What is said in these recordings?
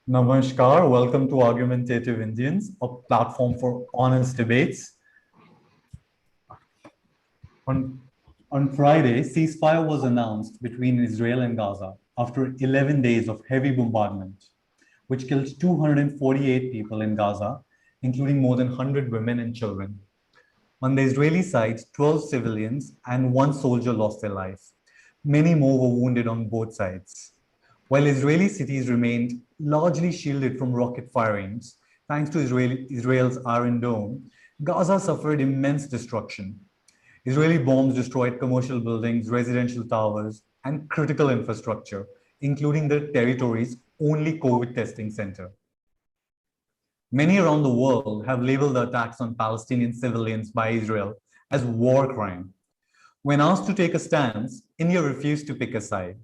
Namaskar, welcome to Argumentative Indians, a platform for honest debates. On, on Friday, ceasefire was announced between Israel and Gaza after 11 days of heavy bombardment, which killed 248 people in Gaza, including more than 100 women and children. On the Israeli side, 12 civilians and one soldier lost their life. Many more were wounded on both sides. While Israeli cities remained largely shielded from rocket firings, thanks to Israel's Iron Dome, Gaza suffered immense destruction. Israeli bombs destroyed commercial buildings, residential towers, and critical infrastructure, including the territory's only COVID testing center. Many around the world have labeled the attacks on Palestinian civilians by Israel as war crime. When asked to take a stance, India refused to pick a side.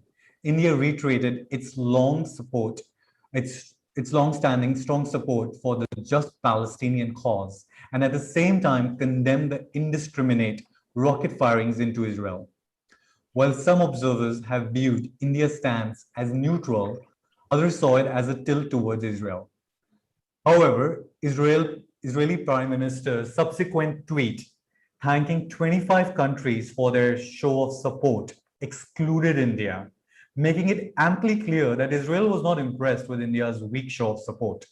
India reiterated its long-standing strong support for the just Palestinian cause, and at the same time condemned the indiscriminate rocket firings into Israel. While some observers have viewed India's stance as neutral, others saw it as a tilt towards Israel. However, Israeli Prime Minister's subsequent tweet thanking 25 countries for their show of support excluded India, making it amply clear that Israel was not impressed with India's weak show of support.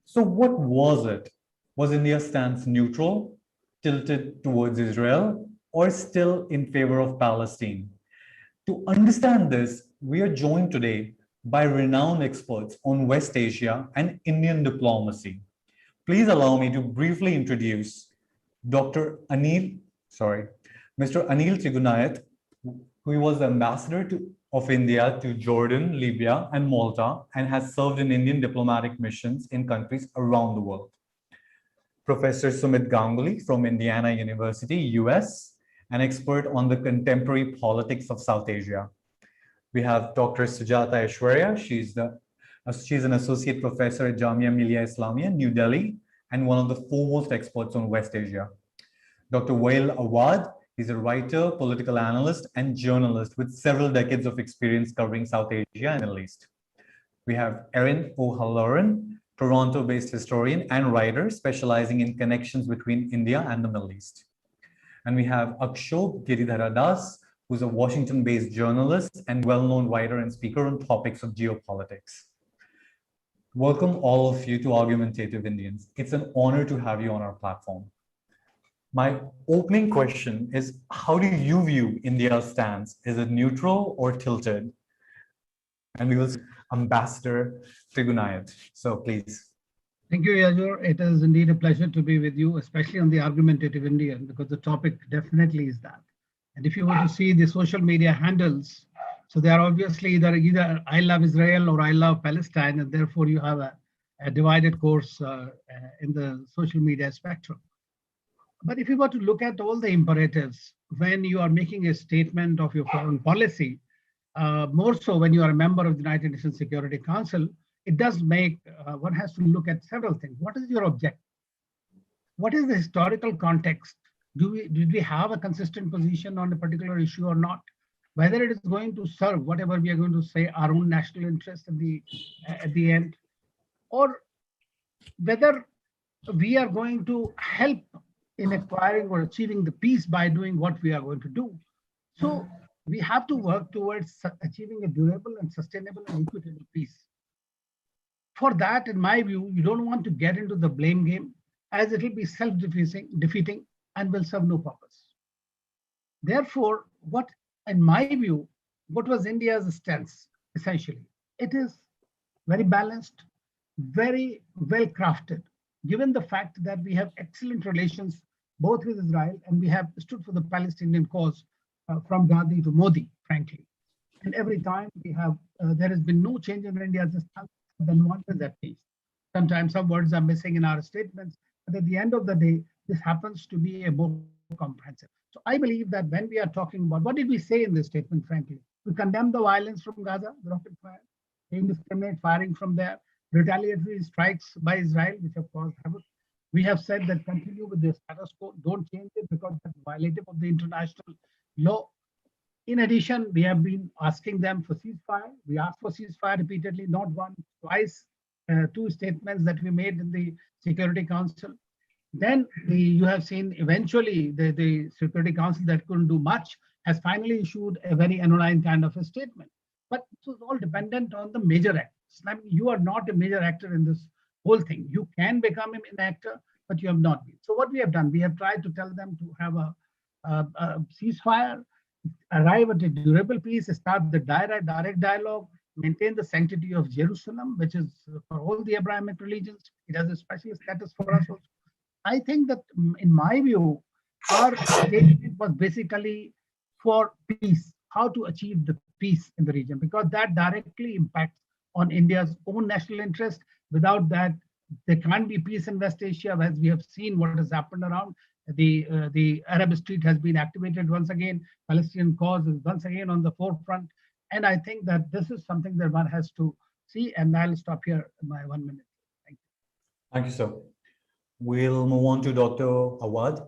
So what was it? Was India's stance neutral, tilted towards Israel, or still in favor of Palestine? To understand this, we are joined today by renowned experts on West Asia and Indian diplomacy. Please allow me to briefly introduce Mr. Anil Trigunayat, who was the ambassador of India to Jordan, Libya, and Malta, and has served in Indian diplomatic missions in countries around the world. Professor Sumit Ganguly from Indiana University, US, an expert on the contemporary politics of South Asia. We have Dr. Sujata Aishwarya. She's an associate professor at Jamia Millia Islamia, New Delhi, and one of the foremost experts on West Asia. Dr. Wael Awad is a writer, political analyst, and journalist with several decades of experience covering South Asia and the Middle East. We have Erin O'Halloran, Toronto-based historian and writer specializing in connections between India and the Middle East. And we have Akshok Giridhara Das, who's a Washington-based journalist and well-known writer and speaker on topics of geopolitics. Welcome all of you to Argumentative Indians. It's an honor to have you on our platform. My opening question is, how do you view India's stance? Is it neutral or tilted? And we will see Ambassador Trigunayat. So please. Thank you, Yajur. It is indeed a pleasure to be with you, especially on the Argumentative Indian, because the topic definitely is that. And if you were to see the social media handles, so they are obviously either I love Israel or I love Palestine, and therefore you have a divided course in the social media spectrum. But if you were to look at all the imperatives, when you are making a statement of your foreign policy, more so when you are a member of the United Nations Security Council, it does make, one has to look at several things. What is your objective? What is the historical context? Did we have a consistent position on a particular issue or not? Whether it is going to serve whatever we are going to say our own national interest at the end, or whether we are going to help in acquiring or achieving the peace by doing what we are going to do. So we have to work towards achieving a durable and sustainable and equitable peace. For that, in my view, you don't want to get into the blame game, as it will be self-defeating and will serve no purpose. Therefore, in my view, what was India's stance, essentially? It is very balanced, very well crafted, given the fact that we have excellent relations both with Israel and we have stood for the Palestinian cause from Gandhi to Modi, frankly. And every time we have, there has been no change in India's stance than one is at peace. Sometimes some words are missing in our statements, but at the end of the day, this happens to be a more comprehensive. So I believe that when we are talking about, what did we say in this statement, frankly? We condemn the violence from Gaza, the rocket fire, indiscriminate firing from there, retaliatory strikes by Israel, which have caused havoc. We have said that continue with the status quo, don't change it because that's violative of the international law. In addition, we have been asking them for ceasefire. We asked for ceasefire repeatedly, not one, twice, two statements that we made in the Security Council. Then you have seen eventually the Security Council that couldn't do much has finally issued a very anodyne kind of a statement. But it was all dependent on the major actors. I mean, you are not a major actor in this whole thing. You can become an actor, but you have not been. So what we have done, we have tried to tell them to have a ceasefire, arrive at a durable peace, start the direct dialogue, maintain the sanctity of Jerusalem, which is for all the Abrahamic religions. It has a special status for us also. I think that, in my view, our statement was basically for peace, how to achieve the peace in the region, because that directly impacts on India's own national interest. Without that, there can't be peace in West Asia, as we have seen what has happened around. The Arab street has been activated once again. Palestinian cause is once again on the forefront. And I think that this is something that one has to see. And I'll stop here my 1 minute. Thank you. Thank you, sir. We'll move on to Dr. Awad.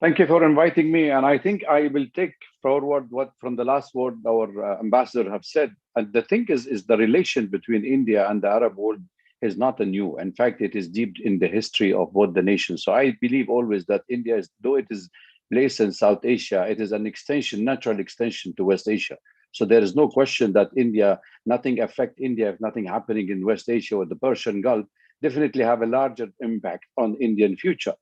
Thank you for inviting me. And I think I will take forward what from the last word our ambassador have said. And the thing is the relation between India and the Arab world is not a new. In fact, it is deep in the history of both the nations. So I believe always that India is, though it is placed in South Asia, it is an extension, natural extension to West Asia. So there is no question that India, nothing affect India if nothing happening in West Asia or the Persian Gulf, definitely have a larger impact on Indian future.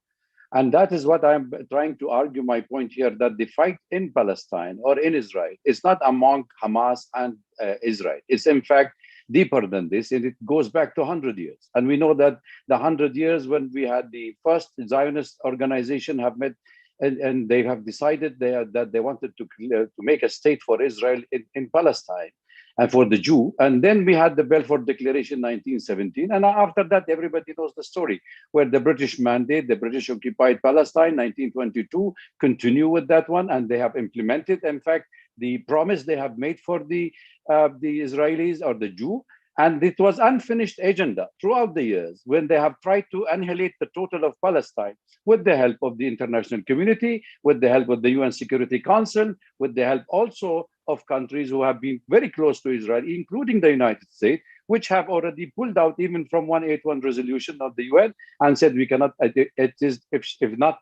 And that is what I'm trying to argue my point here, that the fight in Palestine or in Israel is not among Hamas and Israel. It's in fact deeper than this, and it goes back to 100 years. And we know that the 100 years when we had the first Zionist organization have met, and they have decided that they wanted to make a state for Israel in Palestine and for the Jew. And then we had the Balfour Declaration 1917. And after that, everybody knows the story, where the British mandate, the British occupied Palestine, 1922, continue with that one. And they have implemented, in fact, the promise they have made for the Israelis or the Jew. And it was unfinished agenda throughout the years when they have tried to annihilate the total of Palestine with the help of the international community, with the help of the UN Security Council, with the help also of countries who have been very close to Israel, including the United States, which have already pulled out even from 181 resolution of the UN and said we cannot, it is if not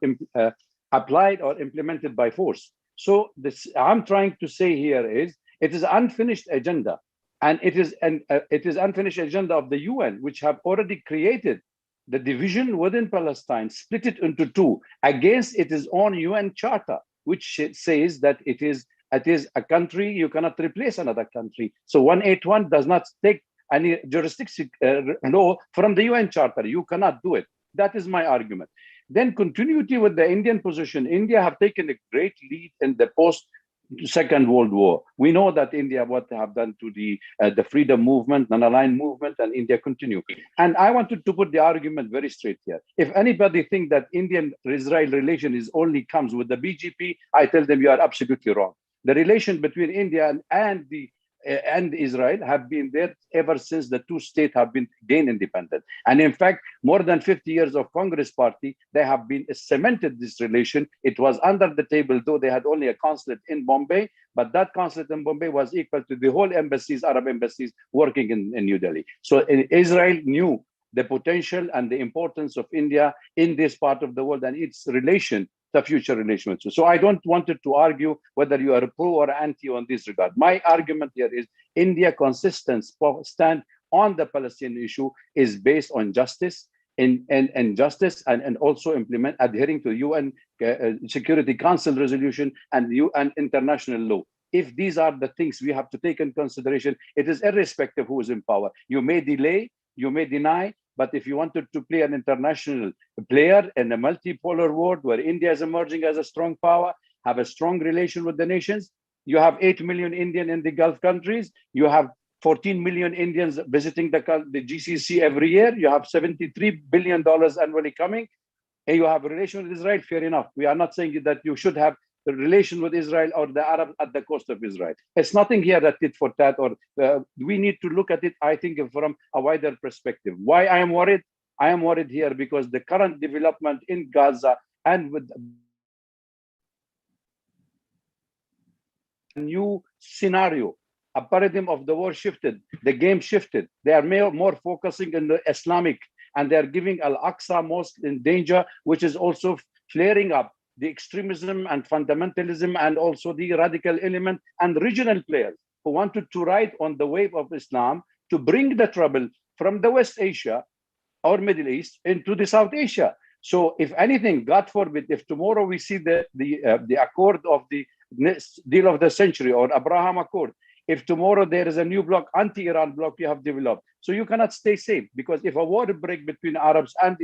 applied or implemented by force. So this I'm trying to say here is it is unfinished agenda. And it is unfinished agenda of the UN, which have already created the division within Palestine, split it into two against its own UN charter, which says that it is a country, you cannot replace another country. So 181 does not take any jurisdiction law from the UN charter. You cannot do it. That is my argument. Then continuity with the Indian position. India have taken a great lead in the post-Second World War. We know that India, what they have done to the freedom movement, non-aligned movement, and India continue. And I wanted to put the argument very straight here. If anybody think that Indian-Israel relation is only comes with the BGP, I tell them you are absolutely wrong. The relation between India and Israel have been there ever since the two states have been gained independent. And in fact, more than 50 years of Congress party, they have been cemented this relation. It was under the table, though they had only a consulate in Bombay, but that consulate in Bombay was equal to the whole embassies, Arab embassies working in New Delhi. So Israel knew the potential and the importance of India in this part of the world and its relation, the future relations. So I don't want to argue whether you are pro or anti on this regard. My argument here is India consistent stand on the Palestinian issue is based on justice and justice and also adhering to UN Security Council resolution and UN international law. If these are the things we have to take in consideration, it is irrespective who is in power. You may delay, you may deny, but if you wanted to play an international player in a multipolar world where India is emerging as a strong power, have a strong relation with the nations, you have 8 million Indians in the Gulf countries, you have 14 million Indians visiting the GCC every year, you have $73 billion annually coming, and you have a relation with Israel, fair enough. We are not saying that you should have the relation with Israel or the Arab at the coast of Israel. It's nothing here that tit for tat, or we need to look at it, I think, from a wider perspective. Why I am worried? I am worried here because the current development in Gaza and with new scenario. A paradigm of the war shifted, the game shifted. They are more focusing on the Islamic, and they are giving Al-Aqsa Mosque in danger, which is also flaring up the extremism and fundamentalism, and also the radical element and regional players who wanted to ride on the wave of Islam to bring the trouble from the West Asia or Middle East into the South Asia. So if anything, God forbid, if tomorrow we see the accord of the deal of the century or Abraham Accord, if tomorrow there is a new bloc, anti-Iran bloc you have developed, so you cannot stay safe, because if a war break between Arabs and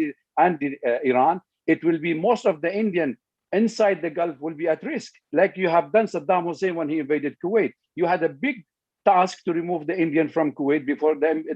Iran, it will be most of the Indian inside the Gulf will be at risk, like you have done Saddam Hussein when he invaded Kuwait. You had a big task to remove the Indian from Kuwait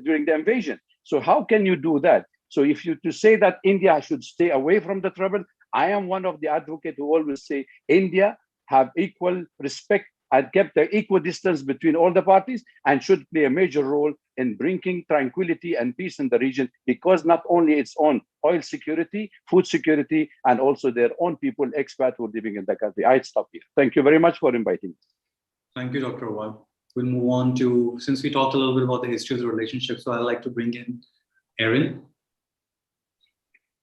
during the invasion. So how can you do that? So if you to say that India should stay away from the trouble, I am one of the advocates who always say India have equal respect and kept the equal distance between all the parties, and should play a major role in bringing tranquility and peace in the region, because not only its own oil security, food security, and also their own people, expats who are living in the country. I'd stop here. Thank you very much for inviting me. Thank you, Dr. Awad. We'll move on to, since we talked a little bit about the history of the relationship, so I'd like to bring in Erin.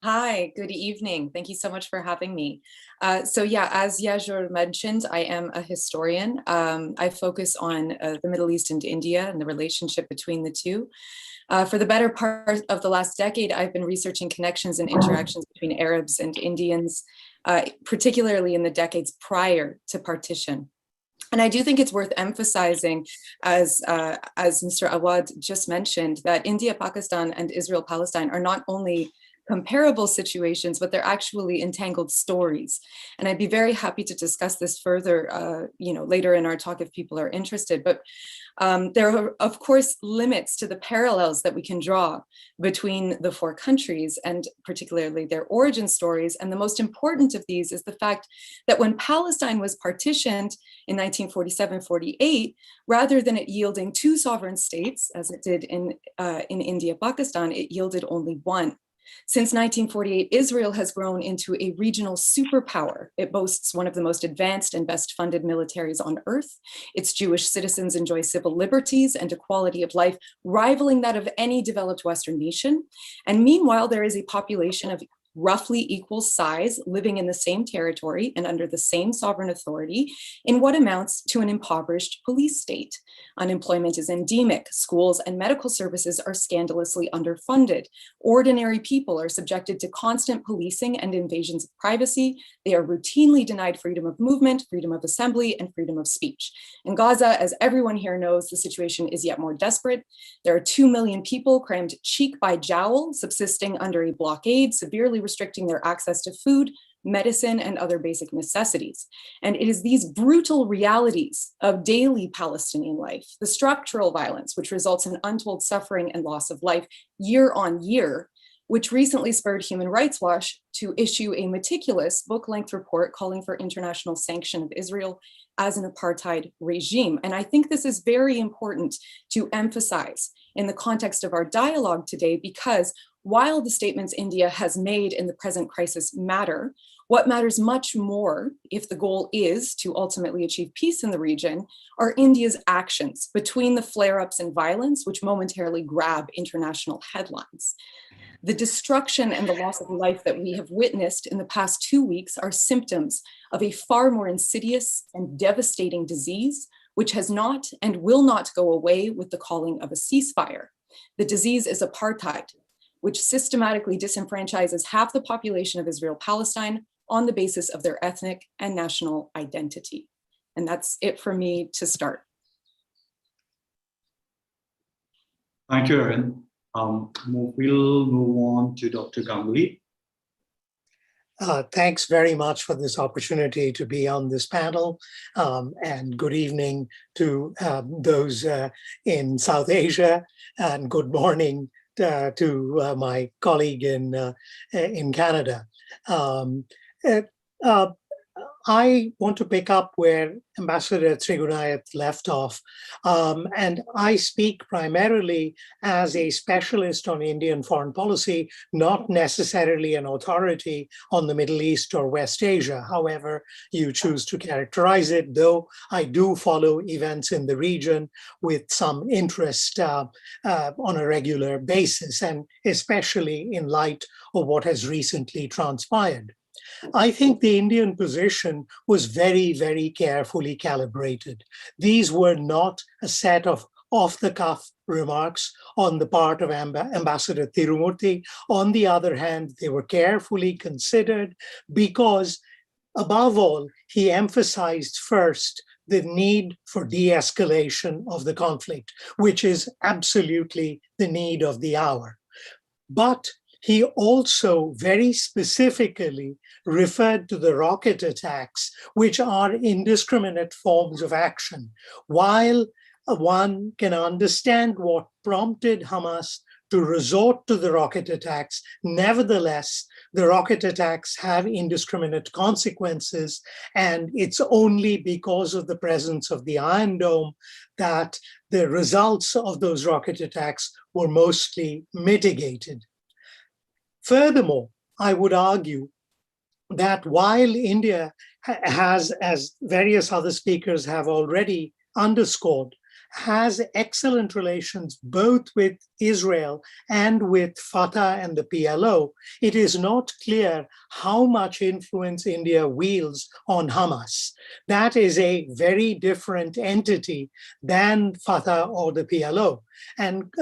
Hi, good evening. Thank you so much for having me. So yeah, as Yajur mentioned, I am a historian. I focus on the Middle East and India and the relationship between the two. For the better part of the last decade, I've been researching connections and interactions between Arabs and Indians, particularly in the decades prior to partition. And I do think it's worth emphasizing, as Mr. Awad just mentioned, that India, Pakistan, and Israel, Palestine are not only comparable situations, but they're actually entangled stories. And I'd be very happy to discuss this further, later in our talk if people are interested. But there are, of course, limits to the parallels that we can draw between the four countries, and particularly their origin stories. And the most important of these is the fact that when Palestine was partitioned in 1947-48, rather than it yielding two sovereign states, as it did in India, Pakistan, it yielded only one. Since 1948, Israel has grown into a regional superpower. It boasts one of the most advanced and best funded militaries on earth. Its Jewish citizens enjoy civil liberties and a quality of life rivaling that of any developed Western nation. And meanwhile, there is a population of roughly equal size living in the same territory and under the same sovereign authority in what amounts to an impoverished police state. Unemployment is endemic. Schools and medical services are scandalously underfunded. Ordinary people are subjected to constant policing and invasions of privacy. They are routinely denied freedom of movement, freedom of assembly, and freedom of speech. In Gaza, as everyone here knows, the situation is yet more desperate. There are 2 million people crammed cheek by jowl, subsisting under a blockade, severely restricting their access to food, medicine, and other basic necessities. And it is these brutal realities of daily Palestinian life, the structural violence, which results in untold suffering and loss of life year on year, which recently spurred Human Rights Watch to issue a meticulous book-length report calling for international sanction of Israel as an apartheid regime. And I think this is very important to emphasize in the context of our dialogue today, because while the statements India has made in the present crisis matter, what matters much more, if the goal is to ultimately achieve peace in the region, are India's actions between the flare-ups and violence, which momentarily grab international headlines. The destruction and the loss of life that we have witnessed in the past 2 weeks are symptoms of a far more insidious and devastating disease, which has not and will not go away with the calling of a ceasefire. The disease is apartheid, which systematically disenfranchises half the population of Israel-Palestine on the basis of their ethnic and national identity. And that's it for me to start. Thank you, Erin. We'll move on to Dr. Ganguly. Thanks very much for this opportunity to be on this panel, and good evening to those in South Asia, and good morning to my colleague in Canada. I want to pick up where Ambassador Trigunayat left off, and I speak primarily as a specialist on Indian foreign policy, not necessarily an authority on the Middle East or West Asia, however you choose to characterize it, though I do follow events in the region with some interest on a regular basis, and especially in light of what has recently transpired. I think the Indian position was very, very carefully calibrated. These were not a set of off-the-cuff remarks on the part of Ambassador Tirumurti. On the other hand, they were carefully considered because, above all, he emphasized first the need for de-escalation of the conflict, which is absolutely the need of the hour. But he also very specifically referred to the rocket attacks, which are indiscriminate forms of action. While one can understand what prompted Hamas to resort to the rocket attacks, nevertheless, the rocket attacks have indiscriminate consequences, and it's only because of the presence of the Iron Dome that the results of those rocket attacks were mostly mitigated. Furthermore, I would argue that while India has, as various other speakers have already underscored, has excellent relations both with Israel and with Fatah and the PLO, it is not clear how much influence India wields on Hamas. That is a very different entity than Fatah or the PLO. And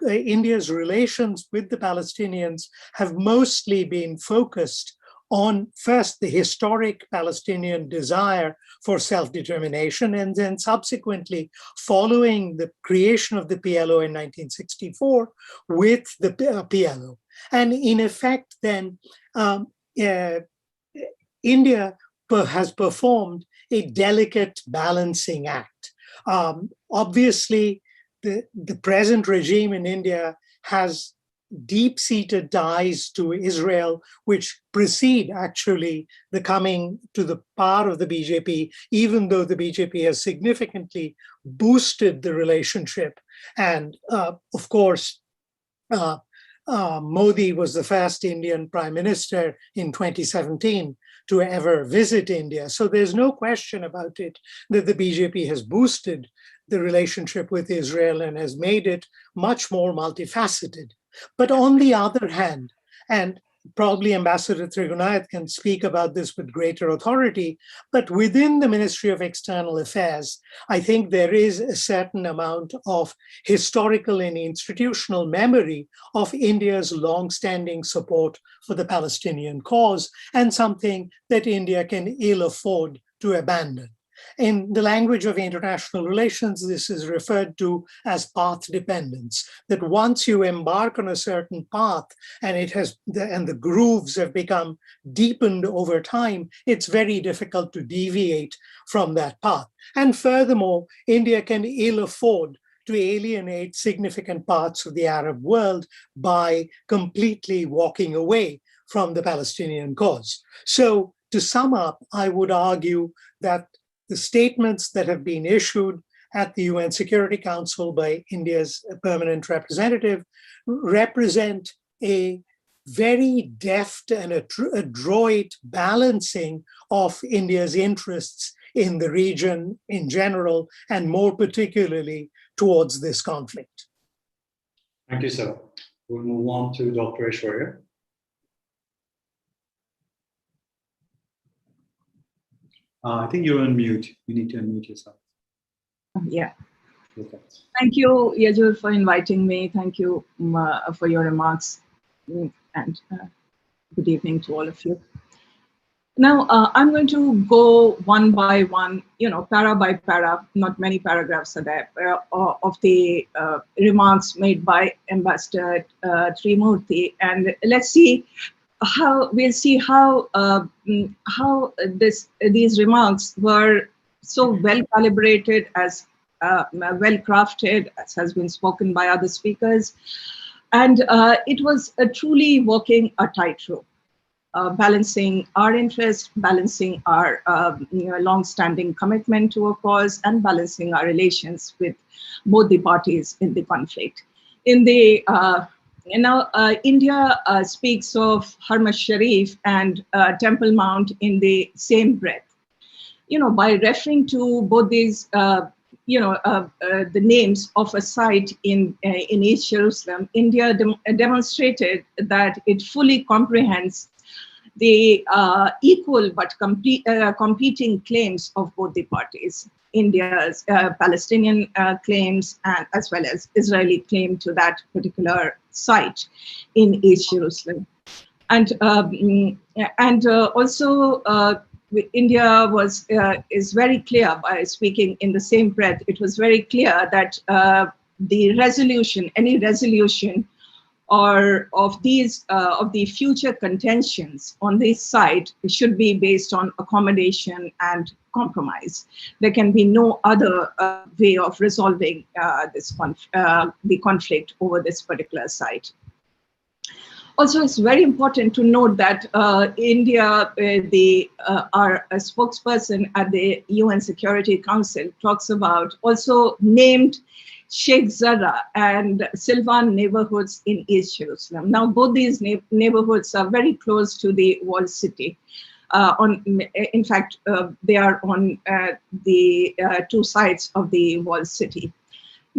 India's relations with the Palestinians have mostly been focused on first the historic Palestinian desire for self-determination, and then subsequently following the creation of the PLO in 1964 with the PLO. And in effect, then India has performed a delicate balancing act. Obviously, the present regime in India has deep-seated ties to Israel, which precede actually the coming to the power of the BJP, even though the BJP has significantly boosted the relationship. And of course, Modi was the first Indian prime minister in 2017 to ever visit India. So there's no question about it that the BJP has boosted the relationship with Israel and has made it much more multifaceted. But on the other hand, and probably Ambassador Trigunayat can speak about this with greater authority, but within the Ministry of External Affairs, I think there is a certain amount of historical and institutional memory of India's long-standing support for the Palestinian cause, and something that India can ill afford to abandon. In the language of international relations, this is referred to as path dependence, that once you embark on a certain path and the grooves have become deepened over time, it's very difficult to deviate from that path. And furthermore, India can ill afford to alienate significant parts of the Arab world by completely walking away from the Palestinian cause. So to sum up, I would argue that the statements that have been issued at the UN Security Council by India's permanent representative represent a very deft and adroit balancing of India's interests in the region in general, and more particularly towards this conflict. Thank you, sir. We'll move on to Dr. Aishwarya. I think you're on mute. You need to unmute yourself. Yeah. Okay. Thank you, Yajur, for inviting me. Thank you for your remarks, and good evening to all of you. Now, I'm going to go one by one, para by para, not many paragraphs are there, of the remarks made by Ambassador Trimurti, and let's see how these remarks were so well calibrated, as well crafted, as has been spoken by other speakers, and it was truly walking a tightrope. balancing our interests, balancing our long-standing commitment to a cause, and balancing our relations with both the parties in the conflict. In the India speaks of Harm Sharif and Temple Mount in the same breath. By referring to both these, the names of a site in East Jerusalem, India demonstrated that it fully comprehends the equal but competing claims of both the parties. India's Palestinian claims and as well as Israeli claim to that particular site in East Jerusalem. And also India is very clear by speaking in the same breath. It was very clear that any resolution or of the future contentions on this side should be based on accommodation and compromise. There can be no other way of resolving the conflict over this particular site. Also, it's very important to note that India, our spokesperson at the UN Security Council also named Sheikh Zarrah and Silvan neighborhoods in East Jerusalem. Now, both these neighborhoods are very close to the walled city. In fact, they are on the two sides of the walled city.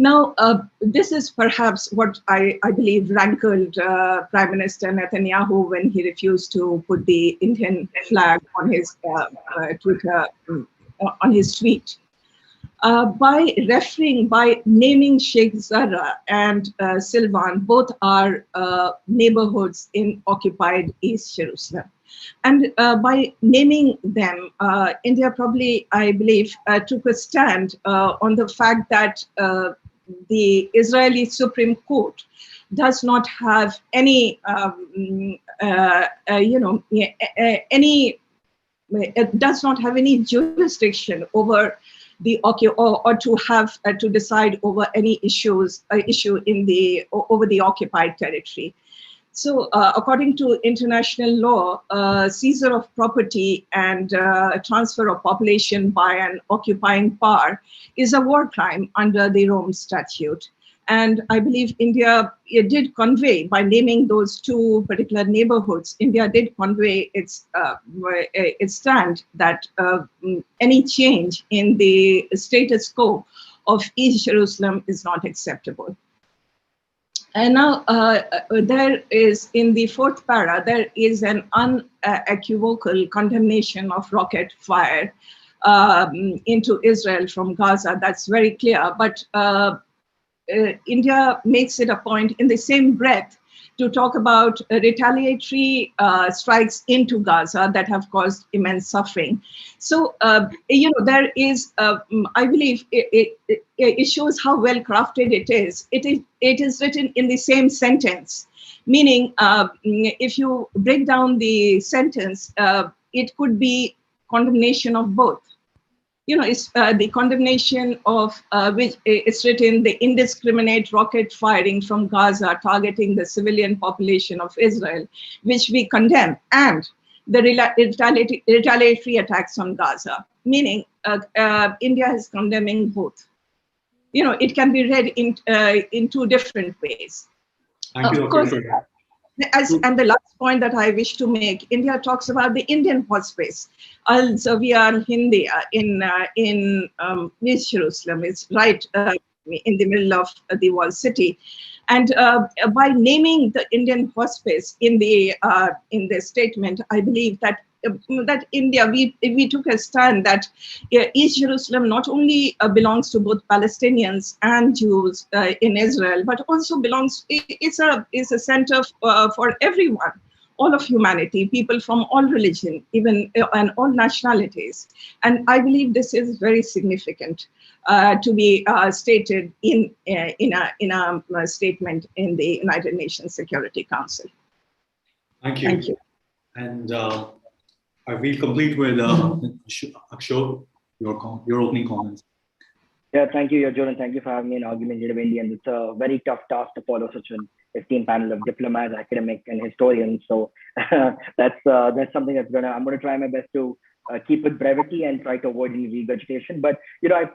Now, this is perhaps what I believe rankled Prime Minister Netanyahu when he refused to put the Indian flag on his tweet. By naming Sheikh Zarrah and Silvan, both are neighborhoods in occupied East Jerusalem. And by naming them, India probably, I believe, took a stand on the fact that the Israeli Supreme Court does not have any, jurisdiction over the or to have to decide over any issue over the occupied territory. So, according to international law, seizure of property and transfer of population by an occupying power is a war crime under the Rome Statute. And I believe India did convey, by naming those two particular neighborhoods, India did convey its stand that any change in the status quo of East Jerusalem is not acceptable. And now there is, in the fourth para, there is an unequivocal condemnation of rocket fire into Israel from Gaza. That's very clear. But India makes it a point in the same breath to talk about retaliatory strikes into Gaza that have caused immense suffering. So, there is, I believe, it shows how well crafted it is. It is written in the same sentence, meaning if you break down the sentence, it could be condemnation of both. It's the condemnation of which it's written, the indiscriminate rocket firing from Gaza targeting the civilian population of Israel, which we condemn, and the retaliatory attacks on Gaza, meaning India is condemning both. It can be read in two different ways. Thank you, of course, and the last point that I wish to make, India talks about the Indian hospice, Al Zawiya Al Hindiya in East Jerusalem. It's right in the middle of the walled city, and by naming the Indian hospice in the statement, I believe that India, we took a stand that East Jerusalem not only belongs to both Palestinians and Jews in Israel, but also it's a center for everyone, all of humanity, people from all religion, even and all nationalities. And I believe this is very significant to be stated in a statement in the United Nations Security Council. Thank you. Thank you. And I will complete with Ashok, your opening comments. Yeah, thank you, Yajur, and thank you for having me in Argumentative Indian. It's a very tough task to follow such an esteemed panel of diplomats, academics, and historians. So that's something I'm gonna try my best to keep with brevity and try to avoid any regurgitation. But I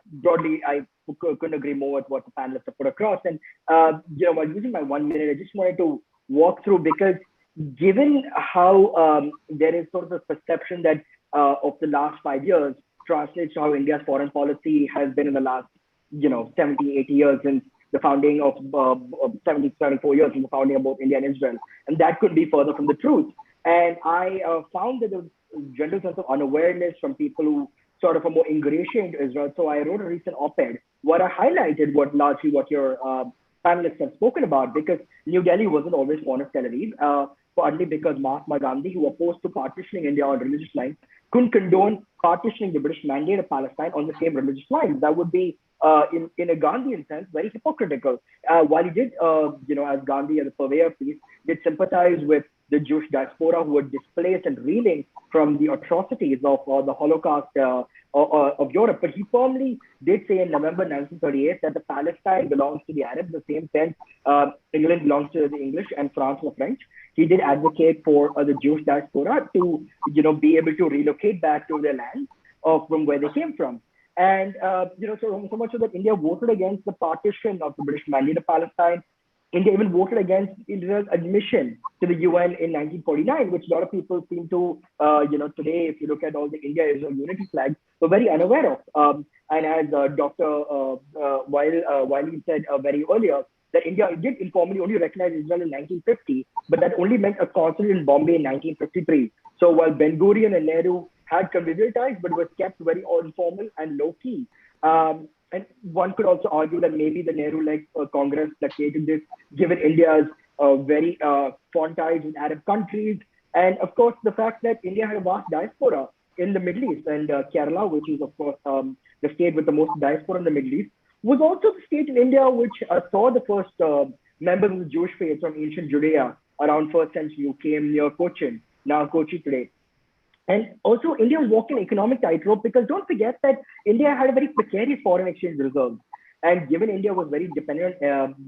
couldn't agree more with what the panelists have put across. And while using my 1 minute, I just wanted to walk through, because given how there is sort of a perception that of the last 5 years translates to how India's foreign policy has been in the last, 70, 80 years since the founding of 70, 74 years since the founding of both India and Israel. And that could be further from the truth. And I found that there was a general sense of unawareness from people who sort of are more ingratiated into Israel. So I wrote a recent op-ed where I highlighted what your panelists have spoken about, because New Delhi wasn't always fond of Tel Aviv, partly because Mahatma Gandhi, who opposed to partitioning India on religious lines, couldn't condone partitioning the British Mandate of Palestine on the same religious lines. That would be, in a Gandhian sense, very hypocritical. While he did, as Gandhi, as a purveyor of peace, did sympathize with the Jewish diaspora who were displaced and reeling from the atrocities of the Holocaust of Europe. But he firmly did say in November 1938 that the Palestine belongs to the Arabs, the same sense England belongs to the English and France the French. He did advocate for the Jewish diaspora to, be able to relocate back to their land from where they came from. And, so much so that India voted against the partition of the British Mandate of Palestine. India even voted against Israel's admission to the UN in 1949, which a lot of people seem to, today, if you look at all the India-Israel unity flags, were very unaware of. And as Dr. Wiley said very earlier, that India did informally only recognize Israel in 1950, but that only meant a consulate in Bombay in 1953. So while Ben Gurion and Nehru had convivial ties, but it was kept very informal and low-key. And one could also argue that maybe the Nehru-led Congress placated this, given India's very fond ties with Arab countries. And of course, the fact that India had a vast diaspora in the Middle East, and Kerala, which is of course the state with the most diaspora in the Middle East, was also the state in India which saw the first members of the Jewish faith from ancient Judea around 1st century, who came near Cochin, now Kochi today. And also, India was walking economic tightrope, because don't forget that India had a very precarious foreign exchange reserve. And given India was very dependent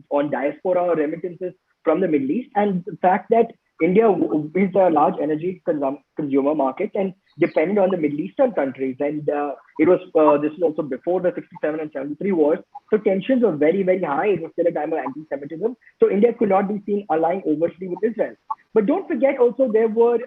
on diaspora remittances from the Middle East, and the fact that India is a large energy consumer market and depended on the Middle Eastern countries. And this was also before the 67 and 73 wars. So tensions were very, very high. It was still a time of anti-Semitism. So India could not be seen aligning overtly with Israel. But don't forget also, there were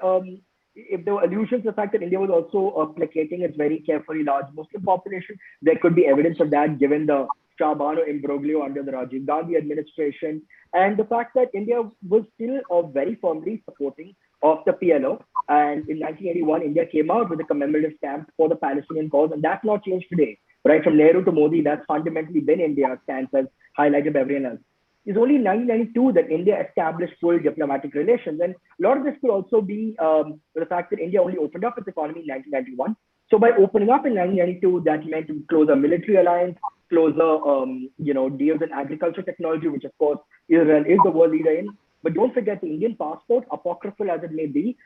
allusions to the fact that India was also placating its very carefully large Muslim population. There could be evidence of that given the Shahbano imbroglio under the Rajiv Gandhi administration, and the fact that India was still very firmly supporting of the PLO. And in 1981, India came out with a commemorative stamp for the Palestinian cause, and that's not changed today. Right from Nehru to Modi, that's fundamentally been India's stance, as highlighted by everyone else. It's only in 1992 that India established full diplomatic relations. And a lot of this could also be the fact that India only opened up its economy in 1991. So by opening up in 1992, that meant to close a military alliance, closer, deals in agriculture technology, which of course Israel is the world leader in. But don't forget, the Indian passport, apocryphal as it may be,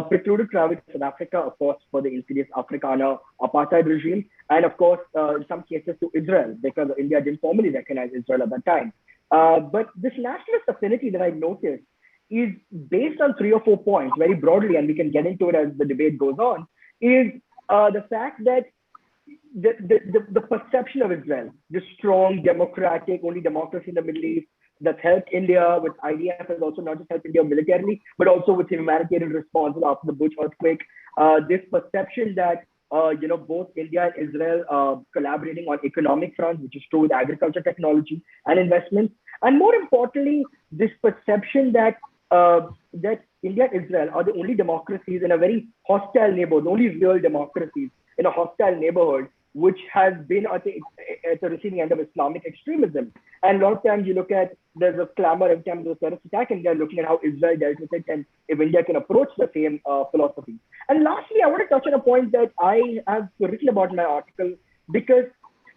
precluded travel to South Africa, of course, for the insidious Afrikaner apartheid regime. And of course, in some cases to Israel, because India didn't formally recognize Israel at that time. But this nationalist affinity that I noticed is based on 3 or 4 points very broadly, and we can get into it as the debate goes on, is the fact that the perception of Israel, the strong, democratic, only democracy in the Middle East, that's helped India with IDF, has also not just helped India militarily, but also with humanitarian responses after the Bush earthquake. This perception that both India and Israel collaborating on economic fronts, which is true with agriculture technology and investments. And more importantly, this perception that India and Israel are the only democracies in a very hostile neighborhood, the only real democracies in a hostile neighborhood, which has been at the receiving end of Islamic extremism. And a lot of times you look at, there's a clamor every time there's a terrorist attack, and they're looking at how Israel dealt with it and if India can approach the same philosophy. And lastly, I want to touch on a point that I have written about in my article, because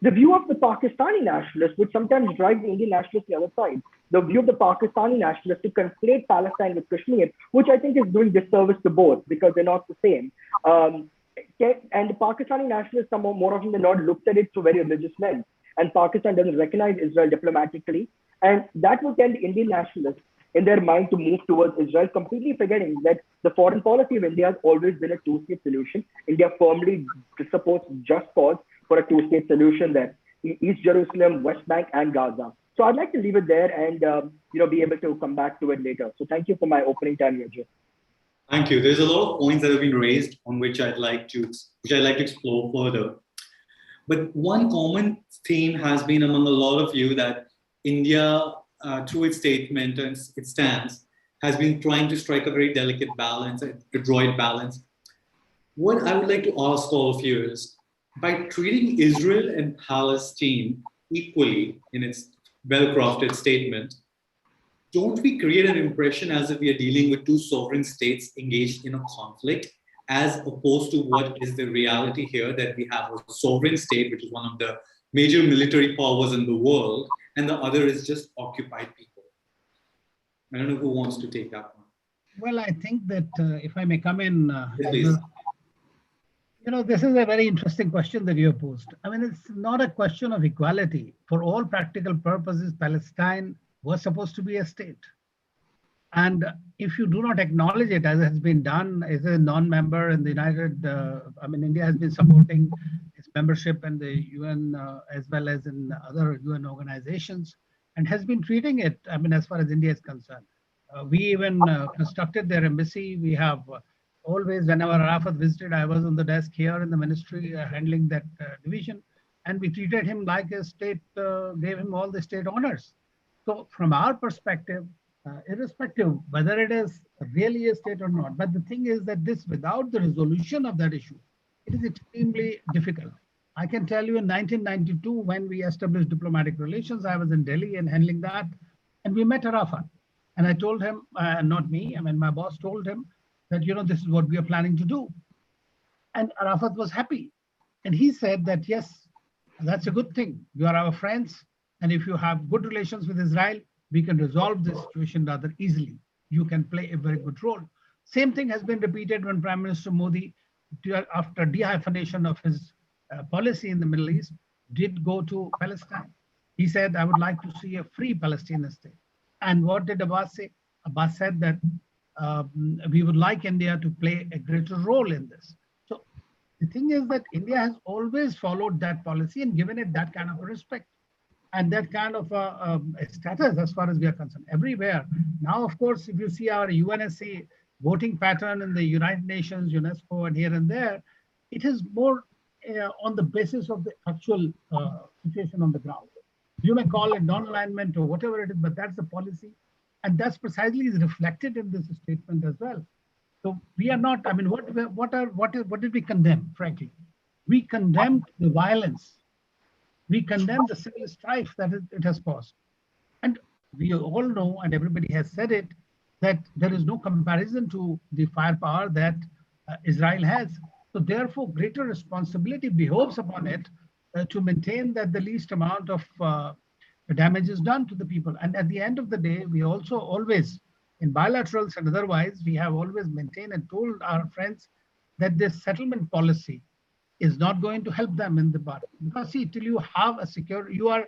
the view of the Pakistani nationalists, which sometimes drives the Indian nationalists to the other side, the view of the Pakistani nationalists to conflate Palestine with Kashmir, which I think is doing disservice to both because they're not the same. And the Pakistani nationalists, more often than not, looked at it through very religious lens. and Pakistan doesn't recognize Israel diplomatically. And that will tell the Indian nationalists in their mind to move towards Israel, completely forgetting that the foreign policy of India has always been a two-state solution. India firmly supports just cause for a two-state solution there, East Jerusalem, West Bank, and Gaza. So I'd like to leave it there and be able to come back to it later. So thank you for my opening time, Yajur. Thank you. There's a lot of points that have been raised on which I'd like to explore further. But one common theme has been among a lot of you that India, through its statement and its stance, has been trying to strike a very delicate balance, a adroit balance. What I would like to ask all of you is, by treating Israel and Palestine equally in its well-crafted statement, don't we create an impression as if we are dealing with two sovereign states engaged in a conflict, as opposed to what is the reality here, that we have a sovereign state, which is one of the major military powers in the world, and the other is just occupied people? I don't know who wants to take that one. Well, I think that if I may come in, Please. This is a very interesting question that you have posed. I mean, it's not a question of equality. For all practical purposes, Palestine was supposed to be a state. And if you do not acknowledge it, as has been done, as a non-member in the India has been supporting its membership in the UN as well as in other UN organizations, and has been treating it, as far as India is concerned. We even constructed their embassy. We have always, whenever Arafat visited, I was on the desk here in the ministry handling that division, and we treated him like a state, gave him all the state honors. So from our perspective, irrespective whether it is really a state or not, but the thing is that this, without the resolution of that issue, it is extremely difficult. I can tell you in 1992, when we established diplomatic relations, I was in Delhi and handling that, and we met Arafat. And I told him, not me, my boss told him that, this is what we are planning to do. And Arafat was happy. And he said that, yes, that's a good thing. You are our friends. And if you have good relations with Israel, we can resolve this situation rather easily. You can play a very good role. Same thing has been repeated when Prime Minister Modi, after dehyphenation of his policy in the Middle East, did go to Palestine. He said, I would like to see a free Palestinian state. And what did Abbas say? Abbas said that we would like India to play a greater role in this. So the thing is that India has always followed that policy and given it that kind of respect and that kind of a status as far as we are concerned everywhere. Now, of course, if you see our UNSC voting pattern in the United Nations, UNESCO, and here and there, it is more on the basis of the actual situation on the ground. You may call it non-alignment or whatever it is, but that's the policy. And that's precisely is reflected in this statement as well. So we are not, what did we condemn, frankly? We condemned the violence. We condemn the civil strife that it has caused. And we all know, and everybody has said it, that there is no comparison to the firepower that Israel has. So therefore, greater responsibility behoves upon it to maintain that the least amount of damage is done to the people. And at the end of the day, we also always, in bilaterals and otherwise, we have always maintained and told our friends that this settlement policy is not going to help them in the part. Because see, till you have a secure, you are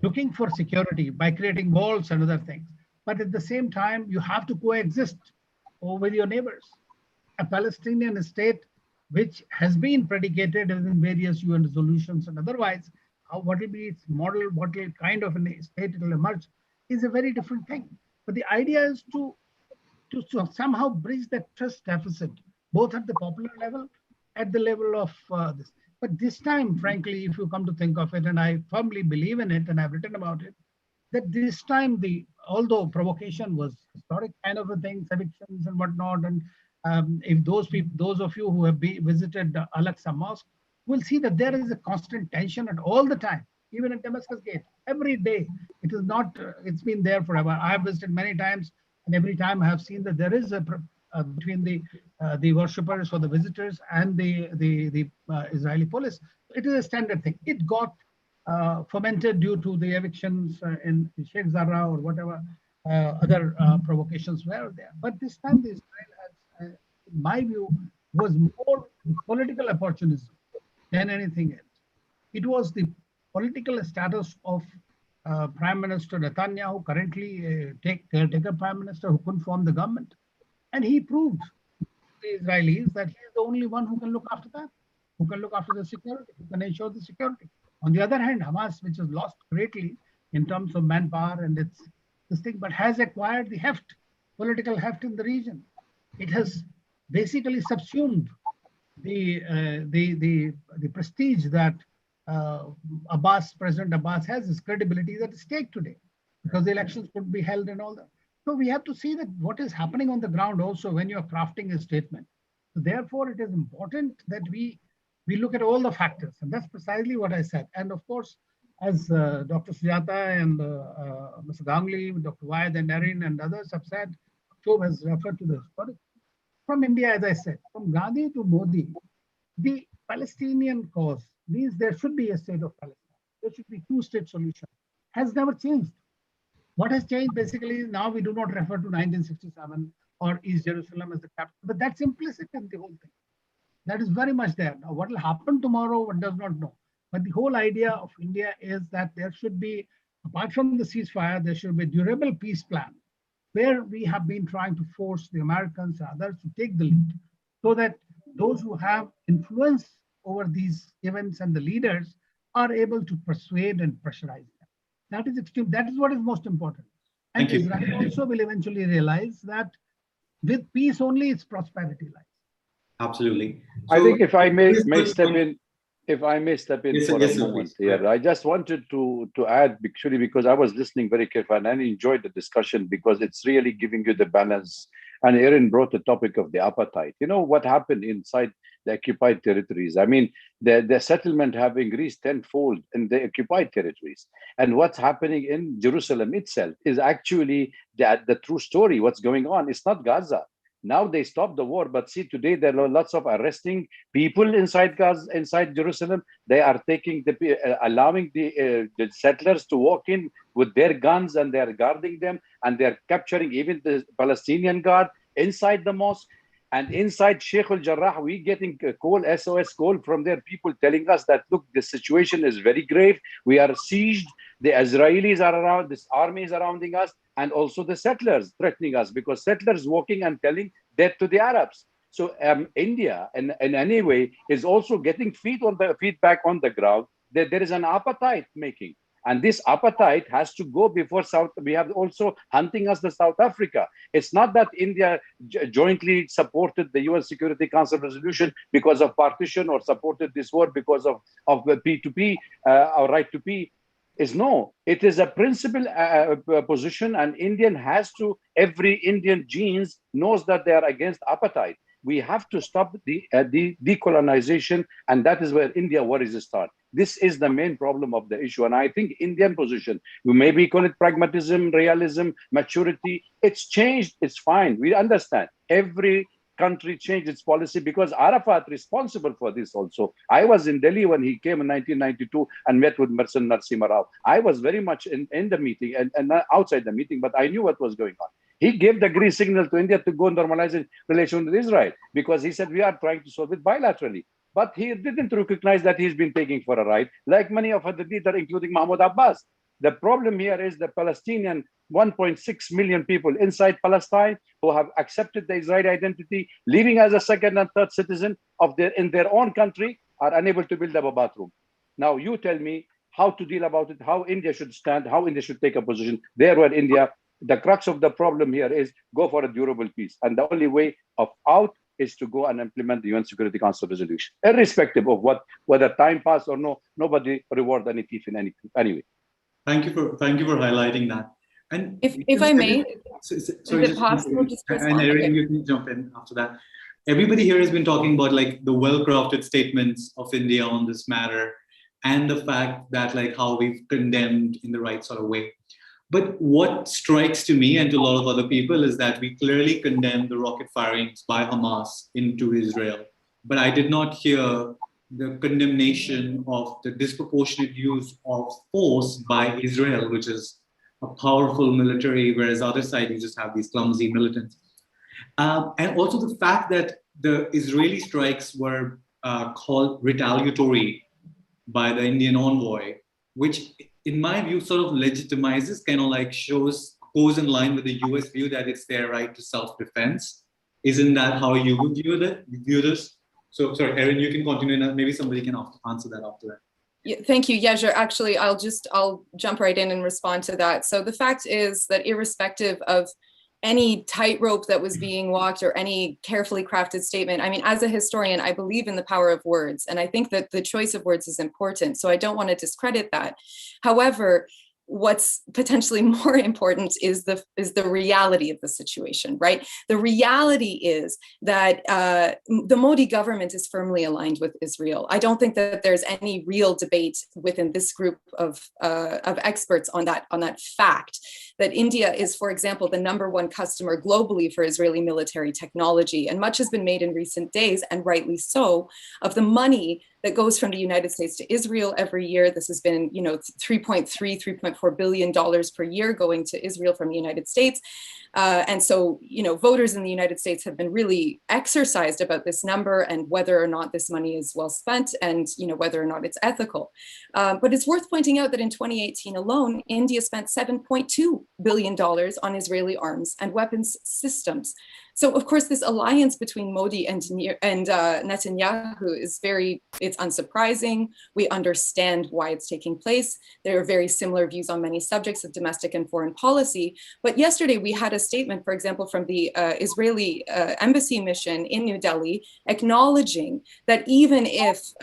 looking for security by creating walls and other things. But at the same time, you have to coexist with your neighbors. A Palestinian state, which has been predicated in various UN resolutions and otherwise, what will be its model, what kind of a state it will emerge, is a very different thing. But the idea is to somehow bridge that trust deficit, both at the popular level, at the level of this. But this time, frankly, if you come to think of it, and I firmly believe in it, and I've written about it, that this time, although provocation was historic kind of a thing, evictions and whatnot, and if those of you who have visited the Al-Aqsa Mosque will see that there is a constant tension at all the time, even at Damascus Gate, every day. It is not, it's been there forever. I have visited many times, and every time I have seen that there is a between the worshippers or the visitors and the Israeli police. It is a standard thing. It got fomented due to the evictions in Sheikh Zarrah or whatever other provocations were there. But this time, the Israel has, in my view, was more political opportunism than anything else. It was the political status of Prime Minister Netanyahu, currently caretaker Prime Minister, who couldn't form the government. And he proved to the Israelis that he is the only one who can look after that, who can look after the security, who can ensure the security. On the other hand, Hamas, which has lost greatly in terms of manpower and its this thing, but has acquired the heft, political heft in the region. It has basically subsumed the prestige that President Abbas has, his credibility is at stake today, because the elections could be held and all that. So we have to see that what is happening on the ground also when you are crafting a statement. So therefore, it is important that we look at all the factors, and that's precisely what I said. And of course, as Dr. Sujata and Mr. Gangli, Dr. Wyeth and Erin and others have said, Shobh has referred to the story. From India, as I said, from Gandhi to Modi, the Palestinian cause means there should be a state of Palestine. There should be two-state solution. Has never changed. What has changed basically is now we do not refer to 1967 or East Jerusalem as the capital, but that's implicit in the whole thing. That is very much there. Now, what will happen tomorrow, one does not know. But the whole idea of India is that there should be, apart from the ceasefire, there should be a durable peace plan where we have been trying to force the Americans and others to take the lead so that those who have influence over these events and the leaders are able to persuade and pressurize them. That is extreme. That is what is most important. And Israel also will eventually realize that with peace only its prosperity lies. Absolutely. So, I think if I may step in, yes, for a moment here, I just wanted to add, actually, because I was listening very carefully and I enjoyed the discussion because it's really giving you the balance. And Erin brought the topic of the appetite. You know what happened inside the occupied territories? I mean, the settlement have increased tenfold in the occupied territories. And what's happening in Jerusalem itself is actually the true story. What's going on? It's not Gaza. Now they stopped the war, but see, today there are lots of arresting people inside Gaza, inside Jerusalem. They are taking allowing the settlers to walk in with their guns, and they are guarding them, and they are capturing even the Palestinian guard inside the mosque. And inside Sheikh al-Jarrah, we getting a call, SOS call from their people telling us that, look, the situation is very grave. We are sieged. The Israelis are around, this army is surrounding us, and also the settlers threatening us because settlers walking and telling death to the Arabs. So India, in any way, is also getting feedback on the ground that there is an appetite making. And this appetite has to go before we have also hunting us the South Africa. It's not that India jointly supported the UN Security Council resolution because of partition or supported this war because of P2P, our right to P. No, it is a principal position, and every Indian genes knows that they are against apartheid. We have to stop the decolonization, and that is where India worries start. This is the main problem of the issue, and I think Indian position, we maybe call it pragmatism, realism, maturity, it's changed, it's fine, we understand. Every country changed its policy because Arafat responsible for this also. I was in Delhi when he came in 1992 and met with Mersin Narasimha Rao. I was very much in the meeting and outside the meeting, but I knew what was going on. He gave the green signal to India to go normalize its relation with Israel because he said we are trying to solve it bilaterally. But he didn't recognize that he's been taking for a ride, like many of other leaders, including Mahmoud Abbas. The problem here is the Palestinian 1.6 million people inside Palestine who have accepted the Israeli identity, living as a second and third citizen in their own country, are unable to build up a bathroom. Now you tell me how to deal about it, how India should stand, how India should take a position. There where India, the crux of the problem here is go for a durable peace. And the only way out is to go and implement the UN Security Council resolution, irrespective of whether time pass or no. Nobody reward any thief in any way. Thank you for highlighting that. And if I may, is it possible just to respond? And Erin, you can jump in after that. Everybody here has been talking about like the well-crafted statements of India on this matter, and the fact that like how we've condemned in the right sort of way. But what strikes to me and to a lot of other people is that we clearly condemn the rocket firings by Hamas into Israel. But I did not hear the condemnation of the disproportionate use of force by Israel, which is a powerful military, whereas the other side, you just have these clumsy militants. And also the fact that the Israeli strikes were called retaliatory by the Indian envoy which in my view sort of legitimizes, kind of like goes in line with the US view that it's their right to self-defense. Isn't that how you would view this? So sorry, Erin, you can continue and maybe somebody can answer that after that. Yeah, thank you, Yajur. Actually, I'll jump right in and respond to that. So the fact is that irrespective of any tightrope that was being walked or any carefully crafted statement, I mean, as a historian, I believe in the power of words, and I think that the choice of words is important. So I don't want to discredit that. However, what's potentially more important is the reality of the situation, right? The reality is that the Modi government is firmly aligned with Israel. I don't think that there's any real debate within this group of experts on that fact, that India is, for example, the #1 customer globally for Israeli military technology. And much has been made in recent days, and rightly so, of the money that goes from the United States to Israel every year. This has been, $3.4 billion per year going to Israel from the United States. And so, voters in the United States have been really exercised about this number and whether or not this money is well spent and, whether or not it's ethical. But it's worth pointing out that in 2018 alone, India spent $7.2 billion on Israeli arms and weapons systems. So, of course, this alliance between Modi and Netanyahu is it's unsurprising. We understand why it's taking place. There are very similar views on many subjects of domestic and foreign policy. But yesterday we had a statement, for example, from the Israeli embassy mission in New Delhi, acknowledging that even if